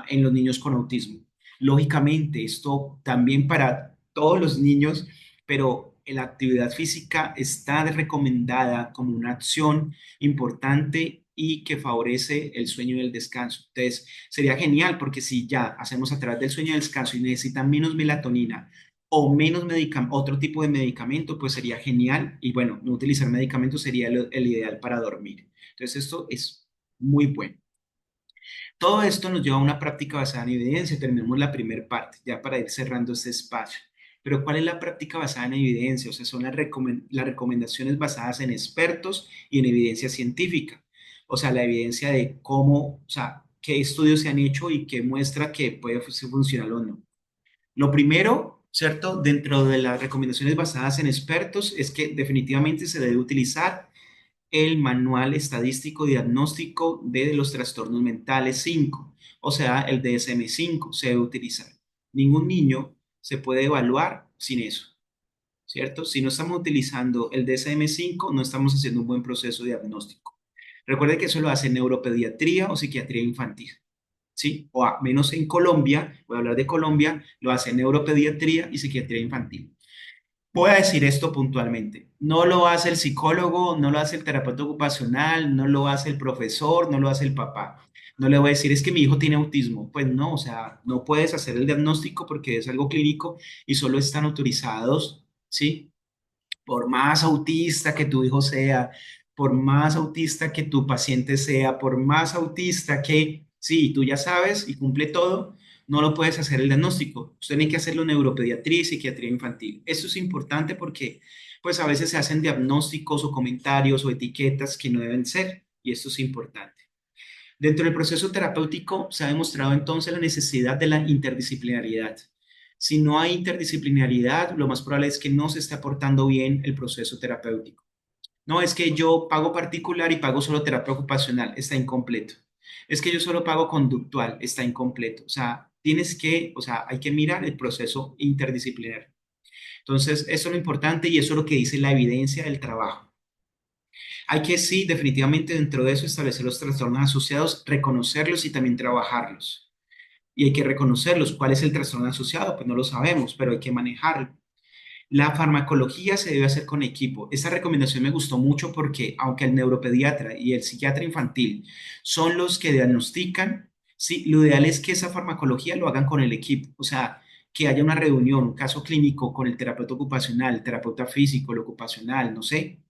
en los niños con autismo? Lógicamente, esto también para todos los niños, pero la actividad física está recomendada como una acción importante y que favorece el sueño y el descanso. Entonces, sería genial porque si ya hacemos a través del sueño y el descanso y necesitan menos melatonina o menos otro tipo de medicamento, pues sería genial. Y bueno, no utilizar medicamentos sería el ideal para dormir. Entonces, esto es muy bueno. Todo esto nos lleva a una práctica basada en evidencia. Terminamos la primera parte, ya para ir cerrando este espacio. Pero ¿cuál es la práctica basada en evidencia? O sea, son las recomendaciones basadas en expertos y en evidencia científica. O sea, la evidencia de cómo, o sea, qué estudios se han hecho y qué muestra que puede funcionar o no. Lo primero, ¿cierto? Dentro de las recomendaciones basadas en expertos es que definitivamente se debe utilizar el Manual Estadístico Diagnóstico de los Trastornos Mentales 5, o sea, el DSM-5 se debe utilizar. Ningún niño se puede evaluar sin eso, ¿cierto? Si no estamos utilizando el DSM-5, no estamos haciendo un buen proceso diagnóstico. Recuerde que eso lo hace neuropediatría o psiquiatría infantil, ¿sí? O a menos en Colombia, voy a hablar de Colombia, lo hace neuropediatría y psiquiatría infantil. Voy a decir esto puntualmente. No lo hace el psicólogo, no lo hace el terapeuta ocupacional, no lo hace el profesor, no lo hace el papá. No le voy a decir, es que mi hijo tiene autismo. Pues no, o sea, no puedes hacer el diagnóstico porque es algo clínico y solo están autorizados, ¿sí? Por más autista que tu hijo sea, por más autista que tu paciente sea, por más autista que, sí, tú ya sabes y cumple todo, no lo puedes hacer el diagnóstico. Usted tiene que hacerlo en neuropediatría y psiquiatría infantil. Esto es importante porque, pues, a veces se hacen diagnósticos o comentarios o etiquetas que no deben ser, y esto es importante. Dentro del proceso terapéutico se ha demostrado entonces la necesidad de la interdisciplinariedad. Si no hay interdisciplinariedad, lo más probable es que no se esté aportando bien el proceso terapéutico. No, es que yo pago particular y pago solo terapia ocupacional, está incompleto. Es que yo solo pago conductual, está incompleto. O sea, o sea, hay que mirar el proceso interdisciplinario. Entonces, eso es lo importante y eso es lo que dice la evidencia del trabajo. Hay que sí, definitivamente dentro de eso establecer los trastornos asociados, reconocerlos y también trabajarlos. Y hay que reconocerlos. ¿Cuál es el trastorno asociado? Pues no lo sabemos, pero hay que manejarlo. La farmacología se debe hacer con equipo. Esta recomendación me gustó mucho porque aunque el neuropediatra y el psiquiatra infantil son los que diagnostican, sí, lo ideal es que esa farmacología lo hagan con el equipo. O sea, que haya una reunión, un caso clínico con el terapeuta ocupacional, el terapeuta físico, el ocupacional, no sé,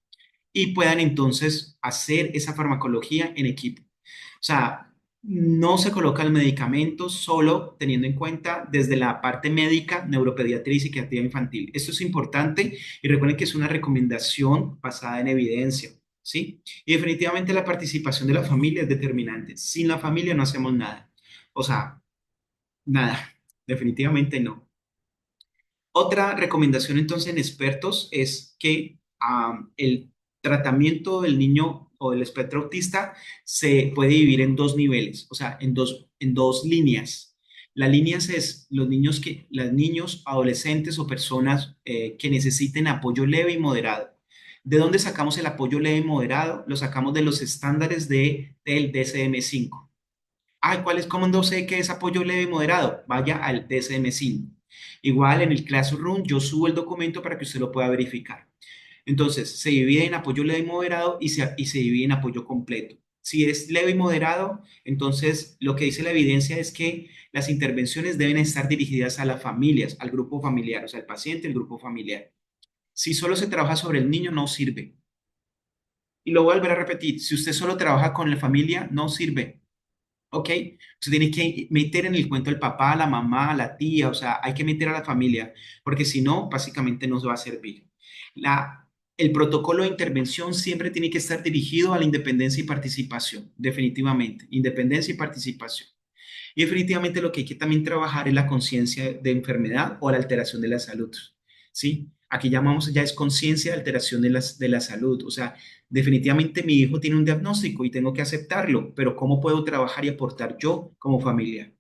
y puedan entonces hacer esa farmacología en equipo. O sea, no se coloca el medicamento solo teniendo en cuenta desde la parte médica, neuropediatría y psiquiatría infantil. Esto es importante y recuerden que es una recomendación basada en evidencia, ¿sí? Y definitivamente la participación de la familia es determinante. Sin la familia no hacemos nada. O sea, nada, definitivamente no. Otra recomendación entonces en expertos es que el tratamiento del niño o del espectro autista se puede dividir en dos niveles, o sea, en dos líneas. Las líneas es los niños, adolescentes o personas que necesiten apoyo leve y moderado. ¿De dónde sacamos el apoyo leve y moderado? Lo sacamos de los estándares del DSM-5. Ay, ¿cómo no sé qué es apoyo leve y moderado? Vaya al DSM-5. Igual en el Classroom yo subo el documento para que usted lo pueda verificar. Entonces, se divide en apoyo leve y moderado y se divide en apoyo completo. Si es leve y moderado, entonces lo que dice la evidencia es que las intervenciones deben estar dirigidas a las familias, al grupo familiar, o sea, al paciente, el grupo familiar. Si solo se trabaja sobre el niño, no sirve. Y lo voy a volver a repetir, si usted solo trabaja con la familia, no sirve. ¿Ok? Se tiene que meter en el cuento el papá, la mamá, la tía, o sea, hay que meter a la familia, porque si no, básicamente no se va a servir. El protocolo de intervención siempre tiene que estar dirigido a la independencia y participación, definitivamente, independencia y participación. Y definitivamente lo que hay que también trabajar es la conciencia de enfermedad o la alteración de la salud, ¿sí? Aquí llamamos ya es conciencia de alteración de la salud, o sea, definitivamente mi hijo tiene un diagnóstico y tengo que aceptarlo, pero ¿cómo puedo trabajar y aportar yo como familia?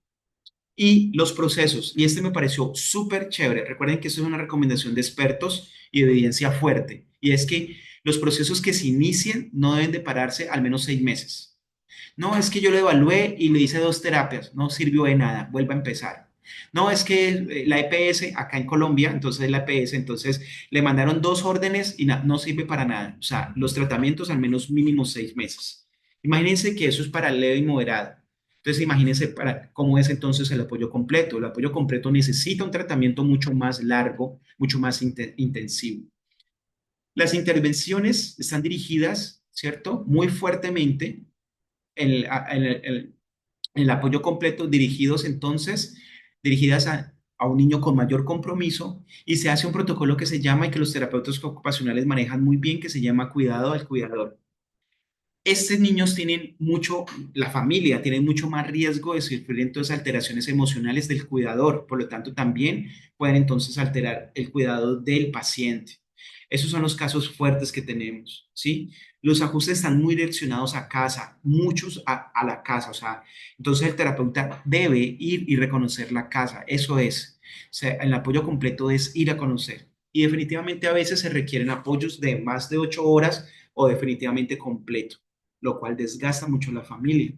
Y los procesos, y este me pareció súper chévere. Recuerden que esto es una recomendación de expertos y de evidencia fuerte, y es que los procesos que se inicien no deben de pararse al menos 6 meses. No, es que yo lo evalué y le hice 2 terapias, no sirvió de nada, vuelva a empezar. No, es que la EPS acá en Colombia, entonces la EPS, entonces le mandaron 2 órdenes y no sirve para nada. O sea, los tratamientos al menos mínimo 6 meses. Imagínense que eso es para leve y moderado. Entonces, imagínense para cómo es entonces el apoyo completo. El apoyo completo necesita un tratamiento mucho más largo, mucho más intensivo. Las intervenciones están dirigidas, ¿cierto? Muy fuertemente el, el apoyo completo dirigidas a un niño con mayor compromiso y se hace un protocolo que se llama y que los terapeutas ocupacionales manejan muy bien, que se llama cuidado al cuidador. Estos niños tienen mucho, la familia tiene mucho más riesgo de sufrir entonces alteraciones emocionales del cuidador, por lo tanto también pueden entonces alterar el cuidado del paciente. Esos son los casos fuertes que tenemos, ¿sí? Los ajustes están muy direccionados a casa, muchos a la casa, o sea, entonces el terapeuta debe ir y reconocer la casa, eso es, o sea, el apoyo completo es ir a conocer. Y definitivamente a veces se requieren apoyos de más de 8 horas o definitivamente completo, lo cual desgasta mucho a la familia.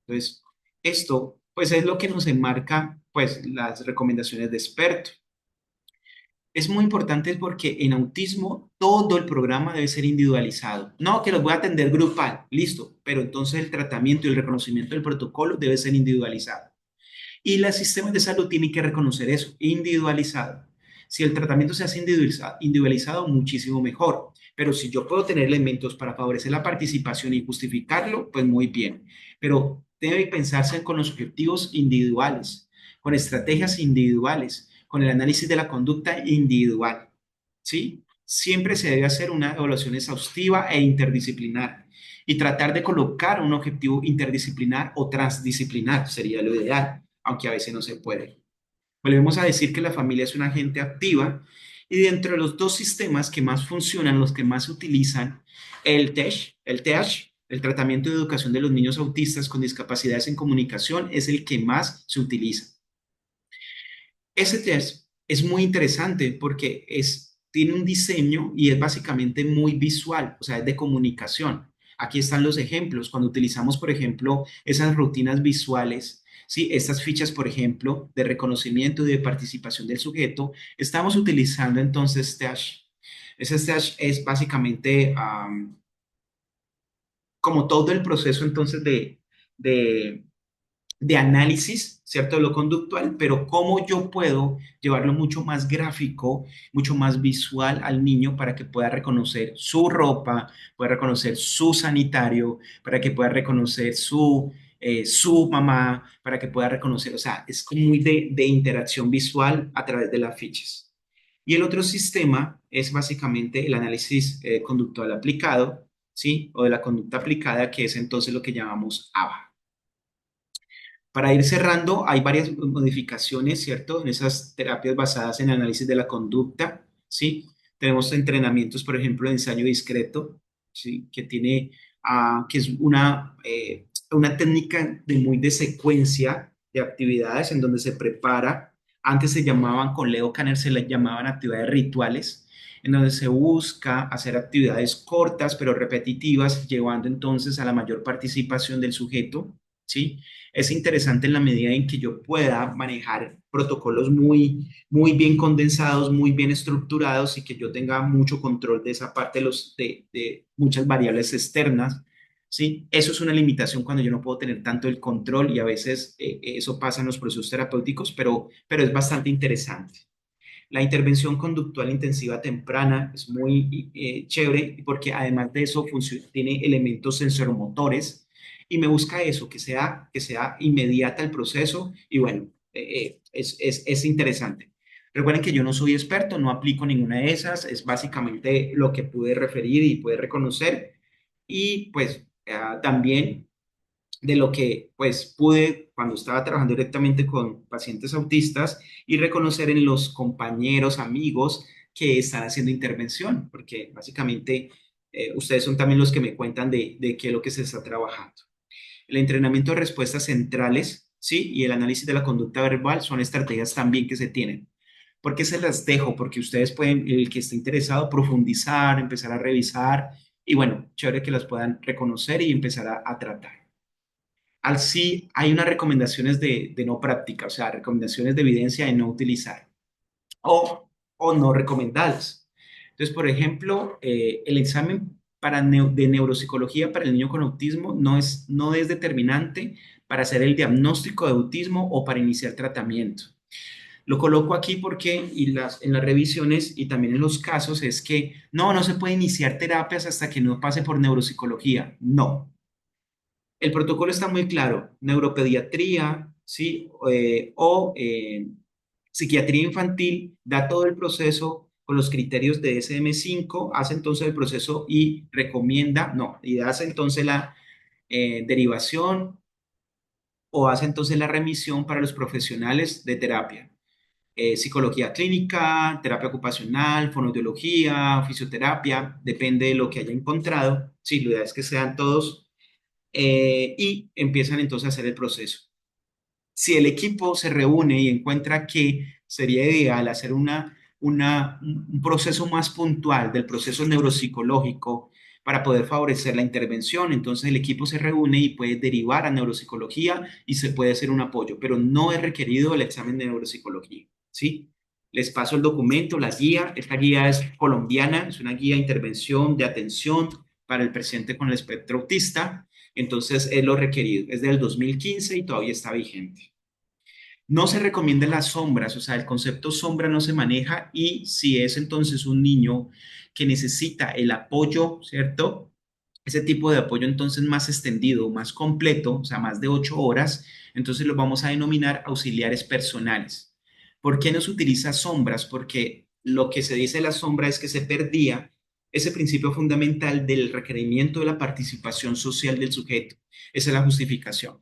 Entonces, esto pues es lo que nos enmarca pues las recomendaciones de experto. Es muy importante porque en autismo todo el programa debe ser individualizado. No que los voy a atender grupal, listo, pero entonces el tratamiento y el reconocimiento del protocolo debe ser individualizado. Y los sistemas de salud tienen que reconocer eso, individualizado. Si el tratamiento se hace individualizado, muchísimo mejor. Pero si yo puedo tener elementos para favorecer la participación y justificarlo, pues muy bien. Pero debe pensarse con los objetivos individuales, con estrategias individuales, con el análisis de la conducta individual. ¿Sí? Siempre se debe hacer una evaluación exhaustiva e interdisciplinar y tratar de colocar un objetivo interdisciplinar o transdisciplinar sería lo ideal, aunque a veces no se puede. Volvemos a decir que la familia es una agente activa y dentro de los dos sistemas que más funcionan, los que más se utilizan, el TEACH, el tratamiento de educación de los niños autistas con discapacidades en comunicación, es el que más se utiliza. Ese test es muy interesante porque tiene un diseño y es básicamente muy visual, o sea, es de comunicación. Aquí están los ejemplos. Cuando utilizamos, por ejemplo, esas rutinas visuales, ¿sí? Estas fichas, por ejemplo, de reconocimiento y de participación del sujeto, estamos utilizando entonces Stash. Ese Stash es básicamente como todo el proceso entonces de de análisis, ¿cierto? De lo conductual, pero cómo yo puedo llevarlo mucho más gráfico, mucho más visual al niño para que pueda reconocer su ropa, pueda reconocer su sanitario, para que pueda reconocer su mamá, para que pueda reconocer, o sea, es como muy de interacción visual a través de las fichas. Y el otro sistema es básicamente el análisis conductual aplicado, ¿sí? O de la conducta aplicada, que es entonces lo que llamamos ABA. Para ir cerrando, hay varias modificaciones, ¿cierto? En esas terapias basadas en análisis de la conducta, ¿sí? Tenemos entrenamientos, por ejemplo, de ensayo discreto, ¿sí? Que tiene, que es una técnica de secuencia de actividades en donde se prepara, antes se llamaban, con Leo Kanner se les llamaban actividades rituales, en donde se busca hacer actividades cortas pero repetitivas, llevando entonces a la mayor participación del sujeto, ¿sí? Es interesante en la medida en que yo pueda manejar protocolos muy bien condensados, muy bien estructurados y que yo tenga mucho control de esa parte de muchas variables externas. ¿Sí? Eso es una limitación cuando yo no puedo tener tanto el control y a veces eso pasa en los procesos terapéuticos, pero es bastante interesante. La intervención conductual intensiva temprana es muy chévere porque además de eso tiene elementos sensormotores y me busca eso, que sea inmediata el proceso y bueno, es interesante. Recuerden que yo no soy experto, no aplico ninguna de esas, es básicamente lo que pude referir y pude reconocer. Y pues también de lo que pues pude cuando estaba trabajando directamente con pacientes autistas y reconocer en los compañeros, amigos que están haciendo intervención, porque básicamente ustedes son también los que me cuentan de qué es lo que se está trabajando. El entrenamiento de respuestas centrales, ¿sí? Y el análisis de la conducta verbal son estrategias también que se tienen. ¿Por qué se las dejo? Porque ustedes pueden, el que esté interesado, profundizar, empezar a revisar y bueno, chévere que las puedan reconocer y empezar a tratar. Al sí hay unas recomendaciones de no práctica, o sea, recomendaciones de evidencia de no utilizar o no recomendadas. Entonces, por ejemplo, el examen de neuropsicología para el niño con autismo no es determinante para hacer el diagnóstico de autismo o para iniciar tratamiento. Lo coloco aquí porque en las revisiones y también en los casos es que no se puede iniciar terapias hasta que no pase por neuropsicología. No, el protocolo está muy claro, neuropediatría, ¿sí? Psiquiatría infantil da todo el proceso con los criterios de DSM-5, hace entonces el proceso y recomienda, no, y hace entonces la derivación o hace entonces la remisión para los profesionales de terapia. Psicología clínica, terapia ocupacional, fonoaudiología, fisioterapia, depende de lo que haya encontrado. Sí, la idea es que sean todos y empiezan entonces a hacer el proceso. Si el equipo se reúne y encuentra que sería ideal hacer un proceso más puntual del proceso neuropsicológico para poder favorecer la intervención, entonces el equipo se reúne y puede derivar a neuropsicología y se puede hacer un apoyo, pero no es requerido el examen de neuropsicología, ¿sí? Les paso el documento, la guía. Esta guía es colombiana, es una guía de intervención, de atención para el paciente con el espectro autista. Entonces es lo requerido. Es del 2015 y todavía está vigente. No se recomiendan las sombras, o sea, el concepto sombra no se maneja y si es entonces un niño que necesita el apoyo, ¿cierto? Ese tipo de apoyo entonces más extendido, más completo, o sea, más de 8 horas, entonces lo vamos a denominar auxiliares personales. ¿Por qué no se utiliza sombras? Porque lo que se dice de la sombra es que se perdía ese principio fundamental del requerimiento de la participación social del sujeto. Esa es la justificación.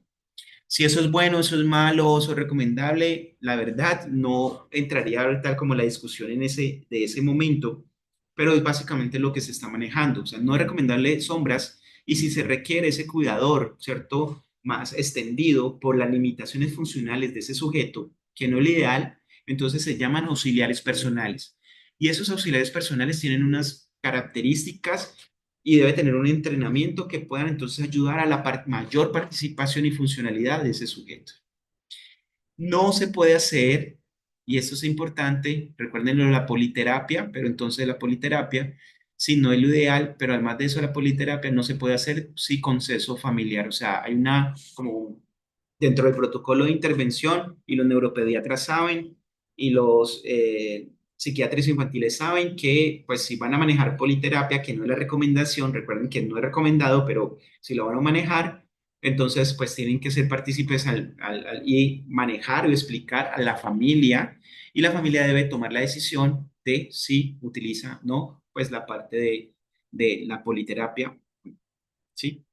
Si eso es bueno, eso es malo, eso es recomendable, la verdad no entraría tal como la discusión de ese momento, pero es básicamente lo que se está manejando. O sea, no es recomendable sombras y si se requiere ese cuidador, ¿cierto? Más extendido por las limitaciones funcionales de ese sujeto, que no es lo ideal, entonces se llaman auxiliares personales. Y esos auxiliares personales tienen unas características y debe tener un entrenamiento que puedan entonces ayudar a la mayor participación y funcionalidad de ese sujeto. No se puede hacer, y esto es importante, recuerden lo de la politerapia, pero entonces la politerapia, sí, no es lo ideal, pero además de eso la politerapia no se puede hacer sin consenso familiar, o sea, hay una como dentro del protocolo de intervención y los neuropediatras saben y los psiquiatras infantiles saben que pues si van a manejar politerapia, que no es la recomendación, recuerden que no es recomendado, pero si lo van a manejar, entonces pues tienen que ser partícipes y manejar o explicar a la familia y la familia debe tomar la decisión de si utiliza, no, pues la parte de la politerapia, ¿sí?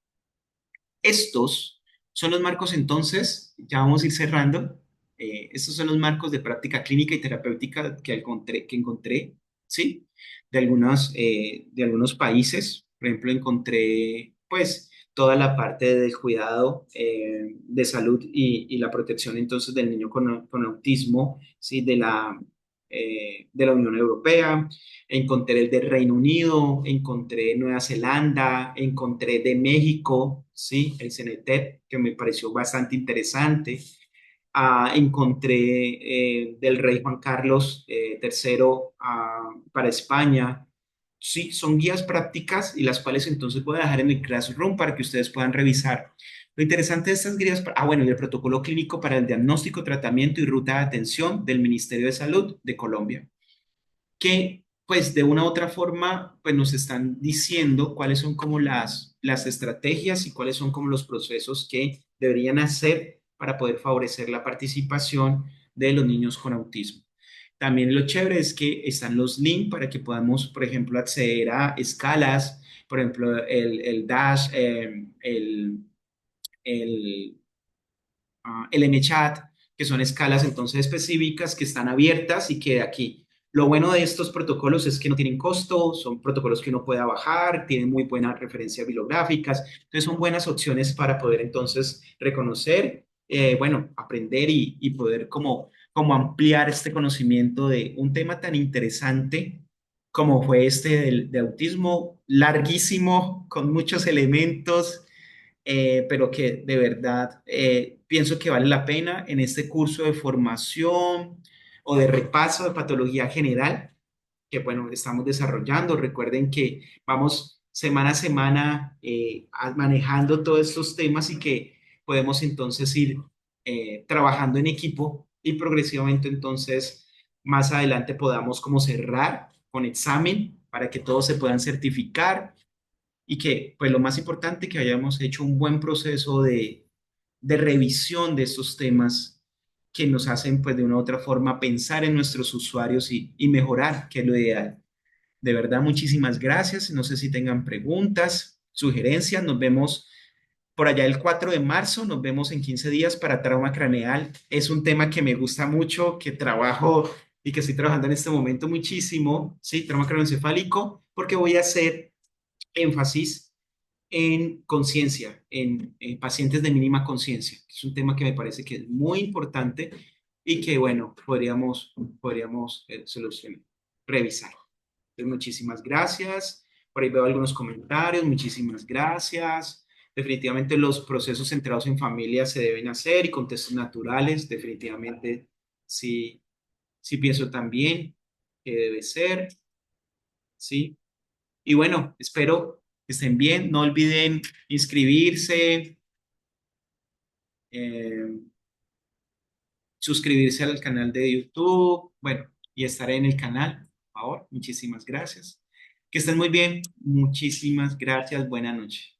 Estos son los marcos entonces, ya vamos a ir cerrando. Estos son los marcos de práctica clínica y terapéutica que encontré, ¿sí? De algunos países. Por ejemplo, encontré pues toda la parte del cuidado de salud y la protección entonces del niño con autismo, ¿sí? De la Unión Europea. Encontré el del Reino Unido, encontré Nueva Zelanda, encontré de México, sí, el CENETEP, que me pareció bastante interesante. Encontré del rey Juan Carlos III para España. Sí, son guías prácticas y las cuales entonces voy a dejar en el Classroom para que ustedes puedan revisar. Lo interesante de estas guías, bueno, y el protocolo clínico para el diagnóstico, tratamiento y ruta de atención del Ministerio de Salud de Colombia que pues de una u otra forma pues nos están diciendo cuáles son como las estrategias y cuáles son como los procesos que deberían hacer para poder favorecer la participación de los niños con autismo. También lo chévere es que están los links para que podamos, por ejemplo, acceder a escalas, por ejemplo, el Dash, el el MChat, que son escalas entonces específicas que están abiertas y que aquí. Lo bueno de estos protocolos es que no tienen costo, son protocolos que uno pueda bajar, tienen muy buenas referencias bibliográficas, entonces son buenas opciones para poder entonces reconocer, bueno, aprender y poder como ampliar este conocimiento de un tema tan interesante como fue este de autismo, larguísimo, con muchos elementos pero que de verdad pienso que vale la pena en este curso de formación o de repaso de patología general que, bueno, estamos desarrollando. Recuerden que vamos semana a semana manejando todos estos temas y que podemos entonces ir trabajando en equipo y progresivamente entonces más adelante podamos como cerrar con examen para que todos se puedan certificar y que, pues lo más importante, que hayamos hecho un buen proceso de revisión de estos temas que nos hacen, pues de una u otra forma, pensar en nuestros usuarios y mejorar, que es lo ideal. De verdad, muchísimas gracias. No sé si tengan preguntas, sugerencias. Nos vemos por allá el 4 de marzo. Nos vemos en 15 días para trauma craneal. Es un tema que me gusta mucho, que trabajo y que estoy trabajando en este momento muchísimo, ¿sí? Trauma craneoencefálico, porque voy a hacer énfasis en conciencia, en pacientes de mínima conciencia. Es un tema que me parece que es muy importante y que, bueno, podríamos solucionar, revisar. Entonces, muchísimas gracias. Por ahí veo algunos comentarios. Muchísimas gracias. Definitivamente los procesos centrados en familia se deben hacer y contextos naturales. Definitivamente sí, sí pienso también que debe ser. Sí. Y bueno, espero que estén bien. No olviden inscribirse, eh, suscribirse al canal de YouTube. Bueno, y estaré en el canal, por favor. Muchísimas gracias. Que estén muy bien. Muchísimas gracias. Buenas noches.